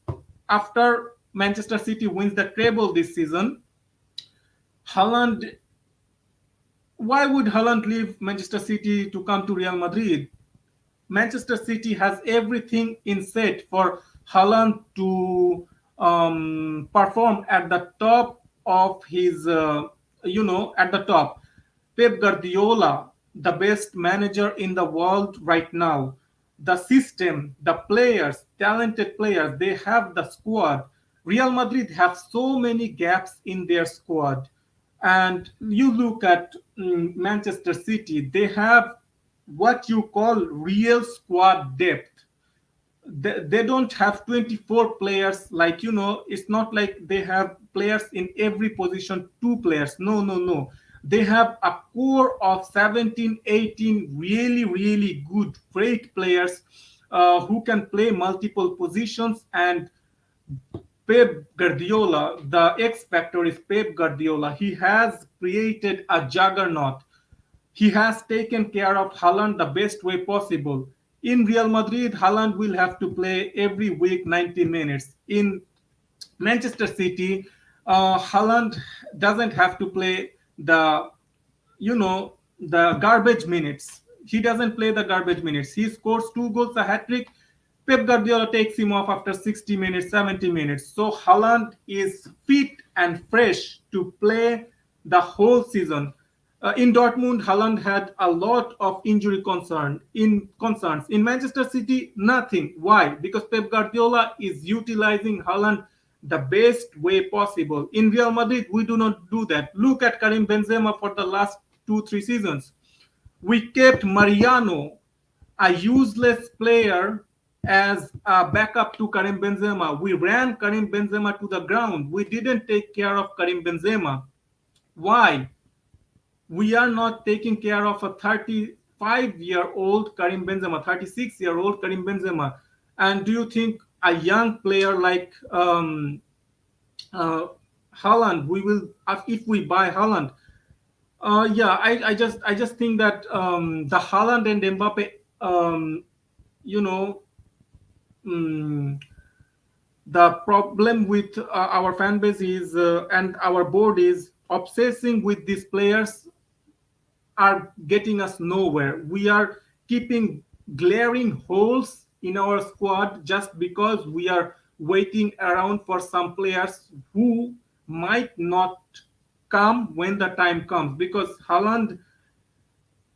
after Manchester City wins the treble this season, Haaland, why would Haaland leave Manchester City to come to Real Madrid? Manchester City has everything in set for Haaland to perform at the top of his, at the top. Pep Guardiola, the best manager in the world right now. The system, the players, talented players, they have the squad. Real Madrid have so many gaps in their squad. And you look at Manchester City, they have what you call real squad depth. They don't have 24 players, like, it's not like they have players in every position, two players. No, no, no. They have a core of 17, 18 really, really good, great players who can play multiple positions. And Pep Guardiola, the X factor is Pep Guardiola. He has created a juggernaut. He has taken care of Haaland the best way possible. In Real Madrid, Haaland will have to play every week 90 minutes. In Manchester City, Haaland doesn't have to play the garbage minutes. He doesn't play the garbage minutes. He scores two goals, a hat trick. Pep Guardiola takes him off after 60 minutes, 70 minutes. So Haaland is fit and fresh to play the whole season. In Dortmund, Haaland had a lot of injury concerns. In Manchester City, nothing. Why? Because Pep Guardiola is utilizing Haaland the best way possible. In Real Madrid, we do not do that. Look at Karim Benzema for the last 2, 3 seasons. We kept Mariano, a useless player, as a backup to Karim Benzema. We ran Karim Benzema to the ground. We didn't take care of Karim Benzema. Why? We are not taking care of a 35-year-old Karim Benzema, 36-year-old Karim Benzema. And do you think a young player like uh, Haaland, we will, if we buy Haaland, I just think that the Haaland and Mbappe, you know, mm, the problem with our fan base is and our board is obsessing with these players are getting us nowhere. We are keeping glaring holes in our squad just because we are waiting around for some players who might not come when the time comes. Because Haaland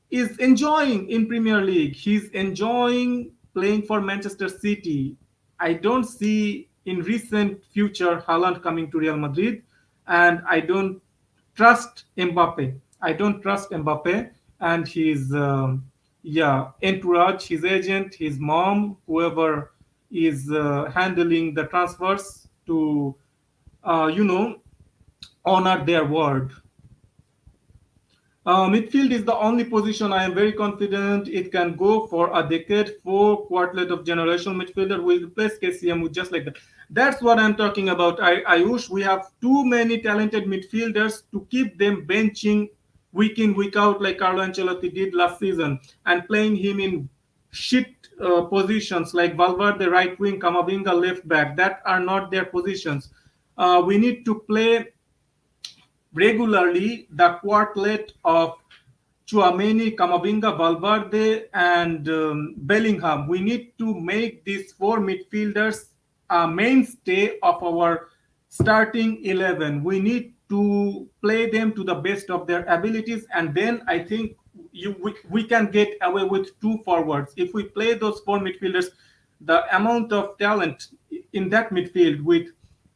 is enjoying in Premier League. He's enjoying playing for Manchester City. I don't see in recent future Haaland coming to Real Madrid, and I don't trust Mbappe. I don't trust Mbappe and his entourage, his agent, his mom, whoever is handling the transfers to uh, you know honor their word. Midfield is the only position I am very confident it can go for a decade. Four quartet of generational midfielder will replace KCM with just like that. That's what I'm talking about. I wish we have too many talented midfielders to keep them benching week in, week out like Carlo Ancelotti did last season and playing him in shit positions like Valverde right wing, Camavinga left back. That are not their positions. We need to play regularly the quartet of Chouameni, Camavinga, Valverde, and Bellingham. We need to make these four midfielders a mainstay of our starting 11. We need to play them to the best of their abilities, and then I think we can get away with two forwards. If we play those four midfielders, the amount of talent in that midfield with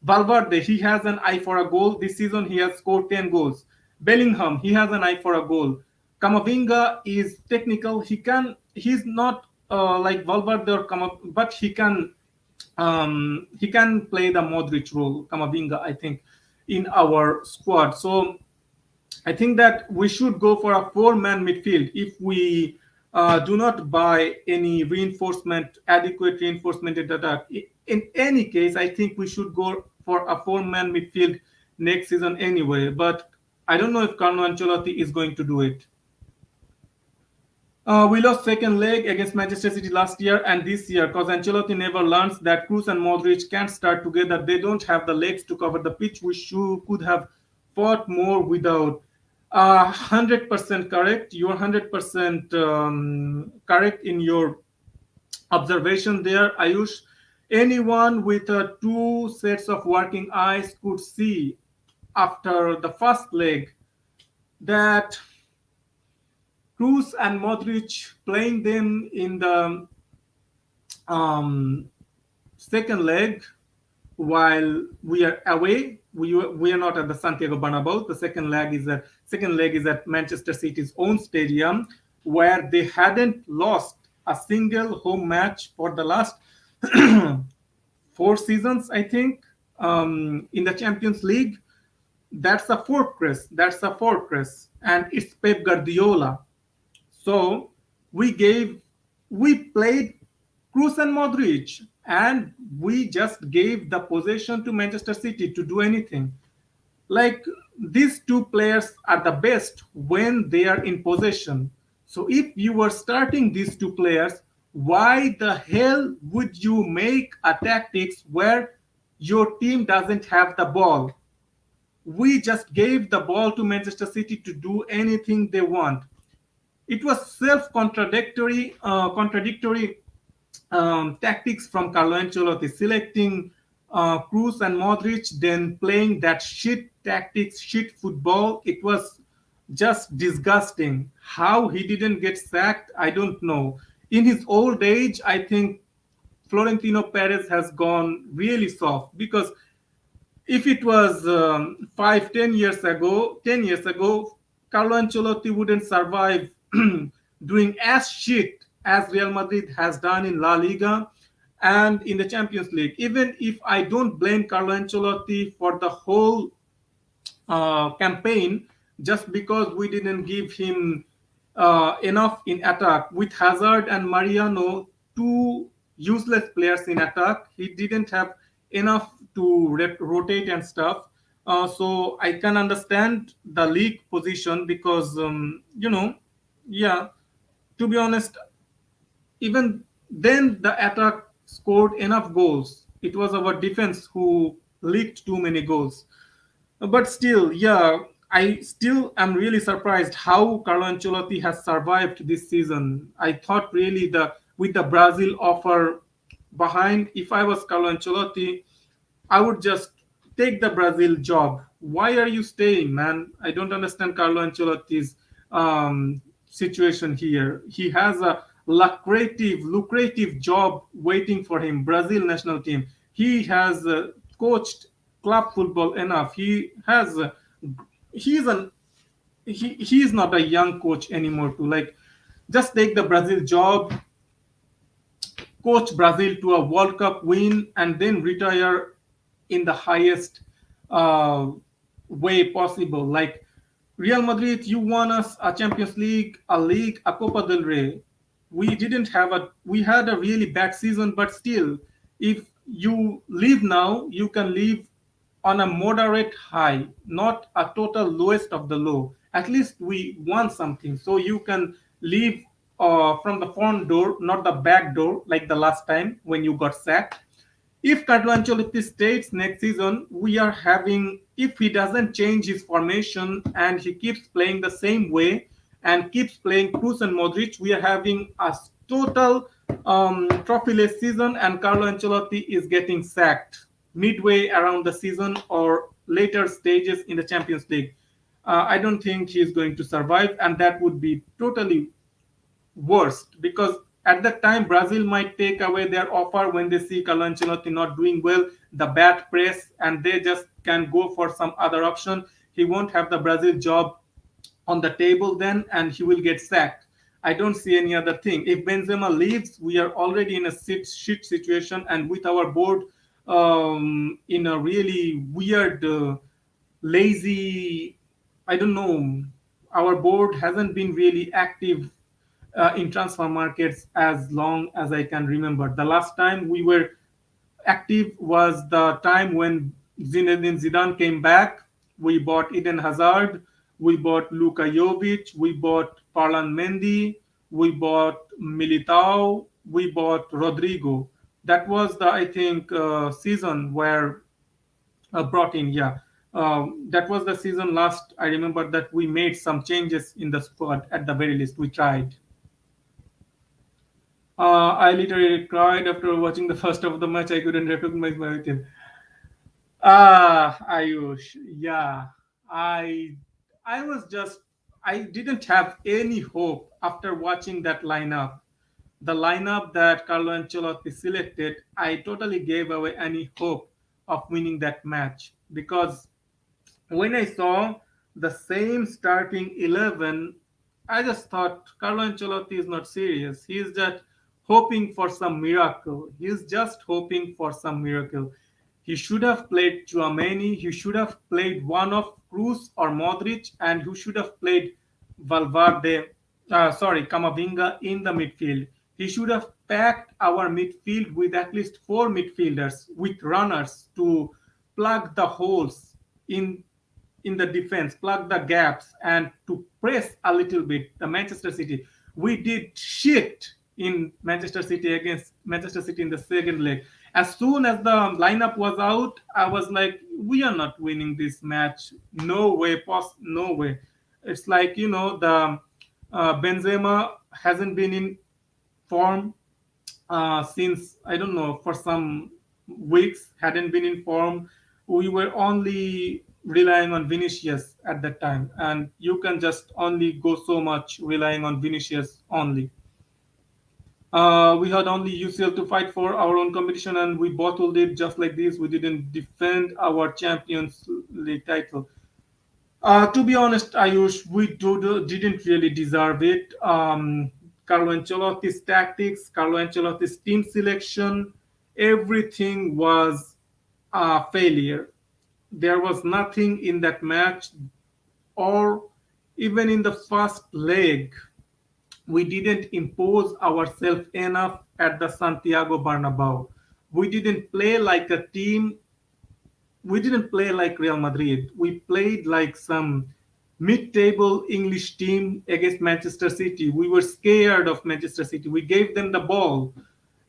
Valverde, he has an eye for a goal. This season, he has scored 10 goals. Bellingham, he has an eye for a goal. Kamavinga is technical. He's not like Valverde or but he can play the Modric role, Kamavinga, I think, in our squad. So I think that we should go for a four-man midfield if we do not buy any reinforcement, adequate reinforcement at attack. In any case, I think we should go for a four-man midfield next season anyway. But I don't know if Carlo Ancelotti is going to do it. We lost second leg against Manchester City last year and this year because Ancelotti never learns that Cruz and Modric can't start together. They don't have the legs to cover the pitch. We could have fought more without. 100% correct. You're 100% correct in your observation there, Ayush. Anyone with two sets of working eyes could see after the first leg that Cruz and Modric playing them in the um, second leg while we are away. We are not at the Santiago Bernabeu. The second leg is at Manchester City's own stadium, where they hadn't lost a single home match for the last four seasons, I think, in the Champions League. That's a fortress. That's a fortress, and it's Pep Guardiola. So we played Cruz and Modric, and we just gave the possession to Manchester City to do anything. Like these two players are the best when they are in possession. So if you were starting these two players, why the hell would you make a tactics where your team doesn't have the ball? We just gave the ball to Manchester City to do anything they want. It was contradictory tactics from Carlo Ancelotti, selecting Cruz and Modric, then playing that shit tactics, shit football. It was just disgusting. How he didn't get sacked, I don't know. In his old age, I think Florentino Perez has gone really soft because if it was 10 years ago, Carlo Ancelotti wouldn't survive doing as shit as Real Madrid has done in La Liga and in the Champions League. Even if I don't blame Carlo Ancelotti for the whole campaign, just because we didn't give him enough in attack. With Hazard and Mariano, two useless players in attack, he didn't have enough to rotate and stuff. So I can understand the league position because yeah. To be honest, even then the attack scored enough goals. It was our defense who leaked too many goals. But still, yeah, I still am really surprised how Carlo Ancelotti has survived this season. I thought really the with the Brazil offer behind, if I was Carlo Ancelotti, I would just take the Brazil job. Why are you staying, man? I don't understand Carlo Ancelotti's situation here. He has a lucrative job waiting for him. Brazil national team. He has coached club football enough. He's an he is not a young coach anymore. To like just take the Brazil job, coach Brazil to a World Cup win, and then retire in the highest uh, way possible. Like Real Madrid, you won us a Champions League, a league, a Copa del Rey. We had a really bad season, but still, if you leave now, you can leave on a moderate high, not a total lowest of the low. At least we won something, so you can leave from the front door, not the back door, like the last time when you got sacked. If Carlo Ancelotti stays next season, we are having, if he doesn't change his formation and he keeps playing the same way and keeps playing Cruz and Modric, we are having a total trophyless season, and Carlo Ancelotti is getting sacked midway around the season or later stages in the Champions League. I don't think he is going to survive, and that would be totally worst, because at that time Brazil might take away their offer when they see Carlo Ancelotti not doing well, the bad press, and they just can go for some other option. He won't have the Brazil job on the table then, and he will get sacked. I don't see any other thing. If Benzema leaves, we are already in a shit situation, and with our board in a really weird, lazy, I don't know, our board hasn't been really active in transfer markets as long as I can remember. The last time we were active was the time when Zinedine Zidane came back. We bought Eden Hazard, we bought Luka Jovic, we bought Farlan Mendy, we bought Militao, we bought Rodrigo. That was the, I think, season where brought in, yeah. That was the season last. I remember that we made some changes in the squad at the very least. We tried. I literally cried after watching the first of the match. I couldn't recognize my team. Ayush, yeah, I, I was just, I didn't have any hope after watching that lineup. The lineup that Carlo Ancelotti selected, I totally gave away any hope of winning that match, because when I saw the same starting 11, I just thought Carlo Ancelotti is not serious. He is just hoping for some miracle. He is just hoping for some miracle. He should have played Chouameni. He should have played one of Cruz or Modric, and he should have played Valverde, Camavinga in the midfield. He should have packed our midfield with at least four midfielders with runners to plug the holes in in the defense, plug the gaps, and to press a little bit the Manchester City. We did shit in Manchester City against Manchester City in the second leg. As soon as the lineup was out, I was like, we are not winning this match. No way, no way. It's like, the Benzema hasn't been in form since, I don't know, for some weeks, hadn't been in form. We were only relying on Vinicius at that time, and you can just only go so much relying on Vinicius only. We had only UCL to fight for our own competition, and we bottled it just like this. We didn't defend our Champions League title. To be honest, Ayush, didn't really deserve it. Carlo Ancelotti's tactics, Carlo Ancelotti's team selection, everything was a failure. There was nothing in that match, or even in the first leg. We didn't impose ourselves enough at the Santiago Bernabeu. We didn't play like a team. We didn't play like Real Madrid. We played like some mid-table English team against Manchester City. We were scared of Manchester City. We gave them the ball,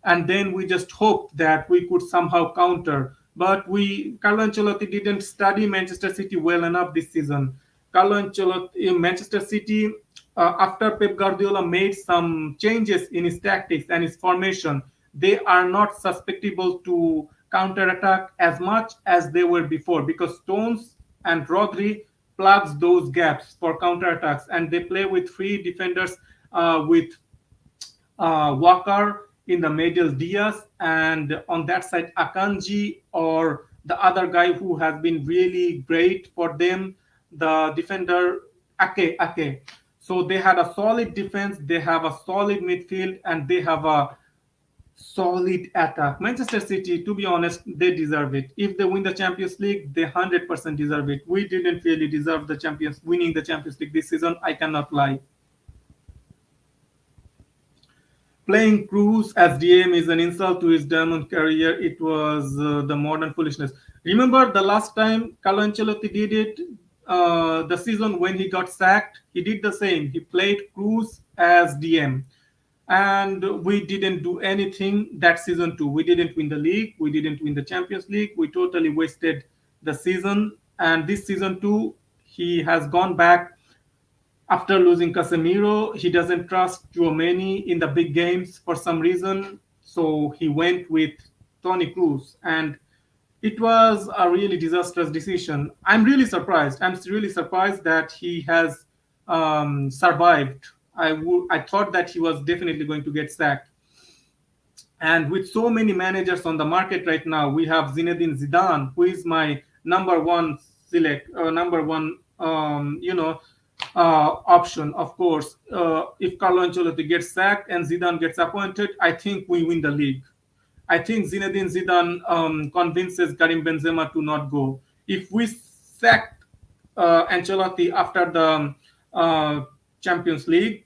and then we just hoped that we could somehow counter. But Carlo Ancelotti didn't study Manchester City well enough this season. Carlo Ancelotti, Manchester City, after Pep Guardiola made some changes in his tactics and his formation, they are not susceptible to counter-attack as much as they were before, because Stones and Rodri plugs those gaps for counter-attacks, and they play with three defenders, with Walker in the middle, Diaz, and on that side Akanji, or the other guy who has been really great for them, the defender Ake. So they had a solid defense, they have a solid midfield, and they have a solid attack. Manchester City, to be honest, they deserve it. If they win the Champions League, they 100% deserve it. We didn't really deserve the champions winning the Champions League this season. I cannot lie. Playing Cruz as DM is an insult to his diamond career. It was the modern foolishness. Remember the last time Carlo Ancelotti did it, the season when he got sacked, he did the same. He played Cruz as DM. and we didn't do anything that season too. We didn't win the league, we didn't win the Champions League. We totally wasted the season. And this season too, he has gone back after losing Casemiro. He doesn't trust Tchouaméni in the big games for some reason, so he went with Toni Kroos, and it was a really disastrous decision. I'm really surprised. I'm really surprised that he has survived. I thought that he was definitely going to get sacked. And with so many managers on the market right now, we have Zinedine Zidane, who is my number one number one, option. Of course, if Carlo Ancelotti gets sacked and Zidane gets appointed, I think we win the league. I think Zinedine Zidane convinces Karim Benzema to not go. If we sack Ancelotti after the Champions League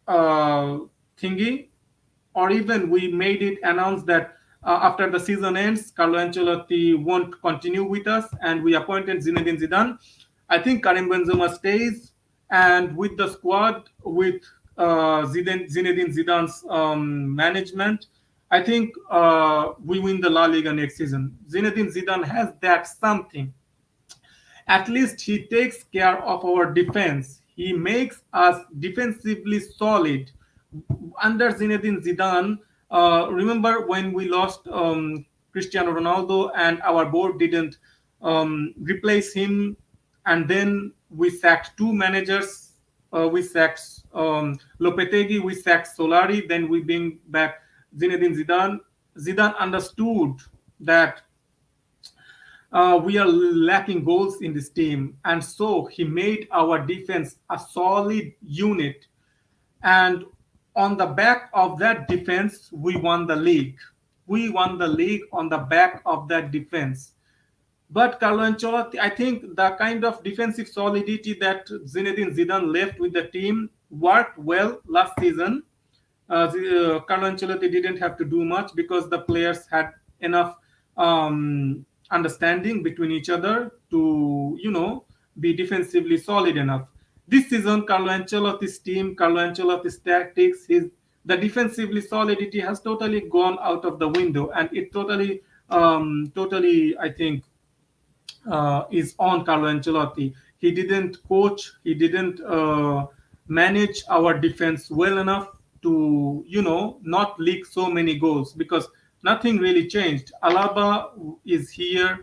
uh, thingy, or even we made it announced that after the season ends, Carlo Ancelotti won't continue with us, and we appointed Zinedine Zidane. I think Karim Benzema stays, and with the squad, with Zinedine Zidane's management, I think we win the La Liga next season. Zinedine Zidane has that something. At least he takes care of our defense. He makes us defensively solid. Under Zinedine Zidane, remember when we lost Cristiano Ronaldo and our board didn't replace him, and then we sacked two managers. We sacked Lopetegui, we sacked Solari, then we bring back Zinedine Zidane. Zidane understood that we are lacking goals in this team, and so he made our defense a solid unit. And on the back of that defense, we won the league. We won the league on the back of that defense. But Carlo Ancelotti, I think the kind of defensive solidity that Zinedine Zidane left with the team worked well last season. Carlo Ancelotti didn't have to do much because the players had enough understanding between each other to, be defensively solid enough. This season, Carlo Ancelotti's team, Carlo Ancelotti's tactics, his the defensively solidity has totally gone out of the window, and it totally, I think, is on Carlo Ancelotti. He didn't coach, he didn't manage our defense well enough to, not leak so many goals because nothing really changed. Alaba is here,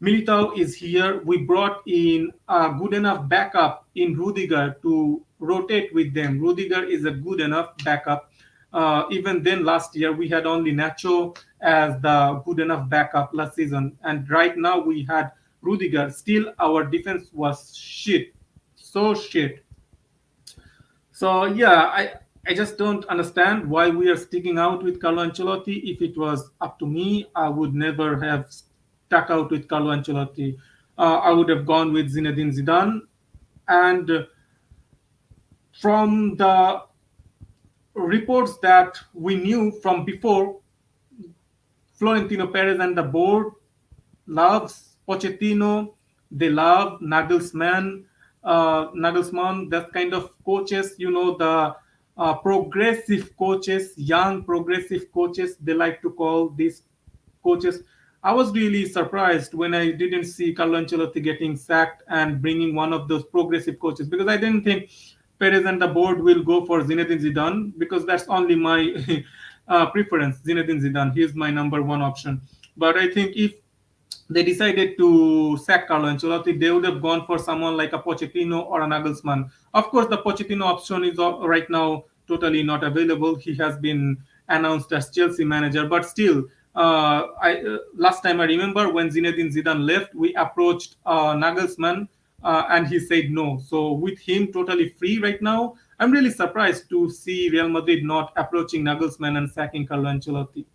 Militao is here. We brought in a good enough backup in Rudiger to rotate with them. Rudiger is a good enough backup. Even then, last year we had only Nacho as the good enough backup last season, and right now we had Rudiger. Still, our defense was shit, so shit. So yeah, I just don't understand why we are sticking out with Carlo Ancelotti. If it was up to me, I would never have stuck out with Carlo Ancelotti. I would have gone with Zinedine Zidane. And from the reports that we knew from before, Florentino Perez and the board loves Pochettino. They love Nagelsmann, that kind of coaches, the progressive coaches, young progressive coaches, they like to call these coaches. I was really surprised when I didn't see Carlo Ancelotti getting sacked and bringing one of those progressive coaches because I didn't think Perez and the board will go for Zinedine Zidane because that's only my preference. Zinedine Zidane, he is my number one option. But I think if they decided to sack Carlo Ancelotti, they would have gone for someone like a Pochettino or a Nagelsmann. Of course, the Pochettino option is right now totally not available. He has been announced as Chelsea manager, but still, last time I remember when Zinedine Zidane left, we approached Nagelsmann and he said no. So with him totally free right now, I'm really surprised to see Real Madrid not approaching Nagelsmann and sacking Carlo Ancelotti.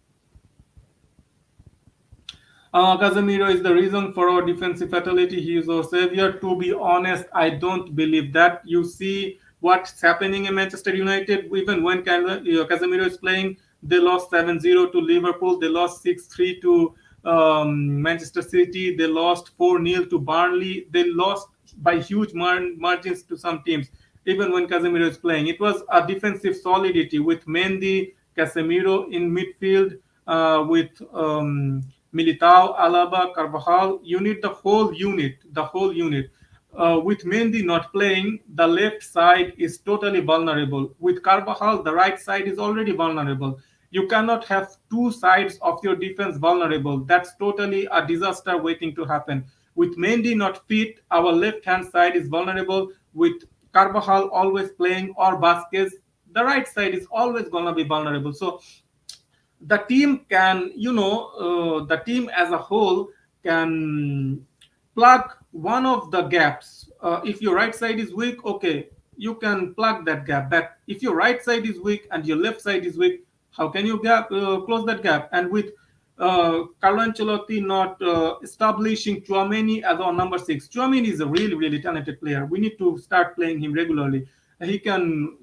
Casemiro is the reason for our defensive fatality. He is our savior. To be honest, I don't believe that. You see what's happening in Manchester United. Even when Casemiro is playing, they lost 7-0 to Liverpool. They lost 6-3 to Manchester City. They lost 4-0 to Burnley. They lost by huge margins to some teams. even when Casemiro is playing. It was a defensive solidity with Mendy, Casemiro in midfield, with Militao, Alaba, Carvajal. You need the whole unit. With Mendy not playing, the left side is totally vulnerable. With Carvajal, the right side is already vulnerable. You cannot have two sides of your defense vulnerable. That's totally a disaster waiting to happen. With Mendy not fit, our left hand side is vulnerable. With Carvajal always playing or Vasquez, the right side is always gonna be vulnerable. So the team can, the team as a whole can plug one of the gaps. If your right side is weak, okay, you can plug that gap. But if your right side is weak and your left side is weak, how can you close that gap? And with Carlo Ancelotti not establishing Chouameni as our number six, Chouameni is a really, really talented player. We need to start playing him regularly. He can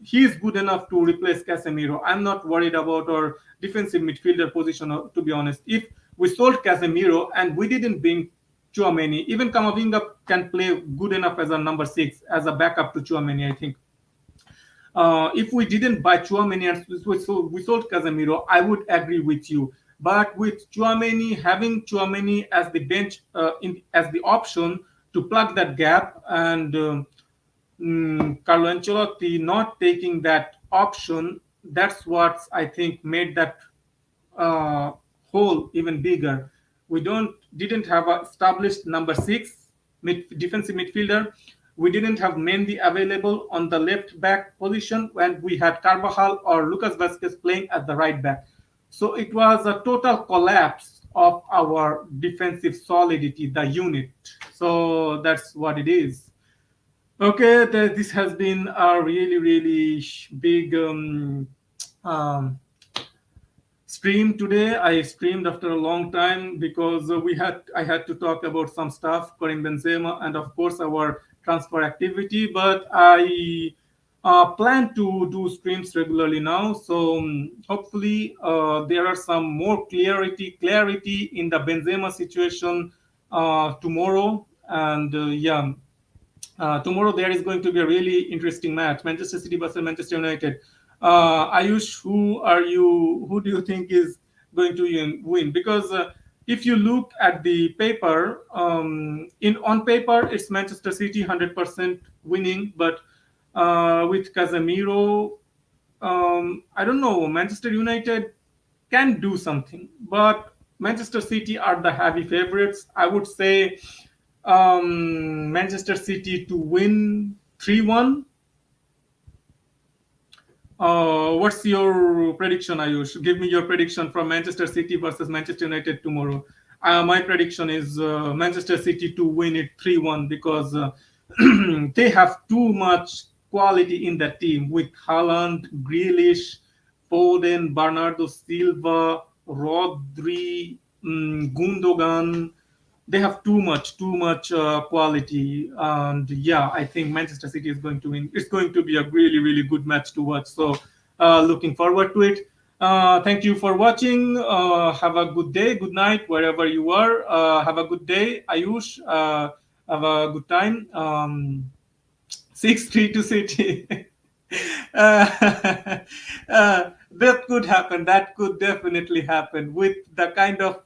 he is good enough to replace Casemiro. I'm not worried about our defensive midfielder position, to be honest. If we sold Casemiro and we didn't bring Chouameni, even Kamavinga can play good enough as a number six, as a backup to Chouameni, I think. If we didn't buy Chouameni and we sold Casemiro, I would agree with you. But with Chouameni, having Chouameni as the bench, as the option to plug that gap, and Carlo Ancelotti not taking that option, that's what I think made that uh, hole even bigger. We don't didn't have a established number six defensive midfielder. We didn't have Mendy available on the left back position when we had Carvajal or Lucas Vasquez playing at the right back. So it was a total collapse of our defensive solidity, the unit. So that's what it is. Okay, this has been a really, really big um, stream today. I streamed after a long time because I had to talk about some stuff, Karim Benzema, and of course our transfer activity. But I plan to do streams regularly now. So hopefully there are some more clarity in the Benzema situation tomorrow. And yeah, tomorrow there is going to be a really interesting match, Manchester City versus Manchester United. Ayush, who do you think is going to win? Because if you look at the paper, in on paper it's Manchester City 100% winning, but with Casemiro, I don't know, Manchester United can do something, but Manchester City are the heavy favorites. I would say Manchester City to win 3-1. What's your prediction, Ayush? Give me your prediction from Manchester City versus Manchester United tomorrow. My prediction is Manchester City to win it 3-1 because they have too much quality in that team with Haaland, Grealish, Foden, Bernardo Silva, Rodri, Gundogan. They have too much quality, and yeah, I think Manchester City is going to win. It's going to be a really, really good match to watch. So, looking forward to it. Thank you for watching. Have a good day, good night, wherever you are. Have a good day, Ayush. Have a good time. 6-3 to City. That could happen. That could definitely happen with the kind of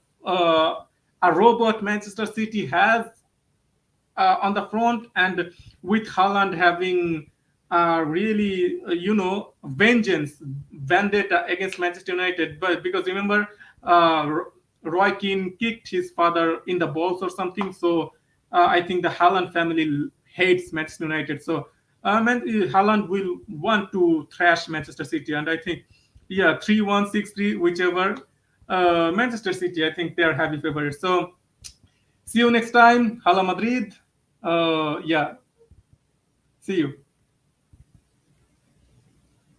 a robot Manchester City has on the front, and with Haaland having really, vengeance, vendetta against Manchester United. But because remember, Roy Keane kicked his father in the balls or something, so I think the Haaland family hates Manchester United. So Haaland will want to thrash Manchester City, and I think, yeah, 3-1, 6-3, whichever. Manchester City, I think they are heavy favorites. So see you next time. Hala Madrid. Yeah, see you.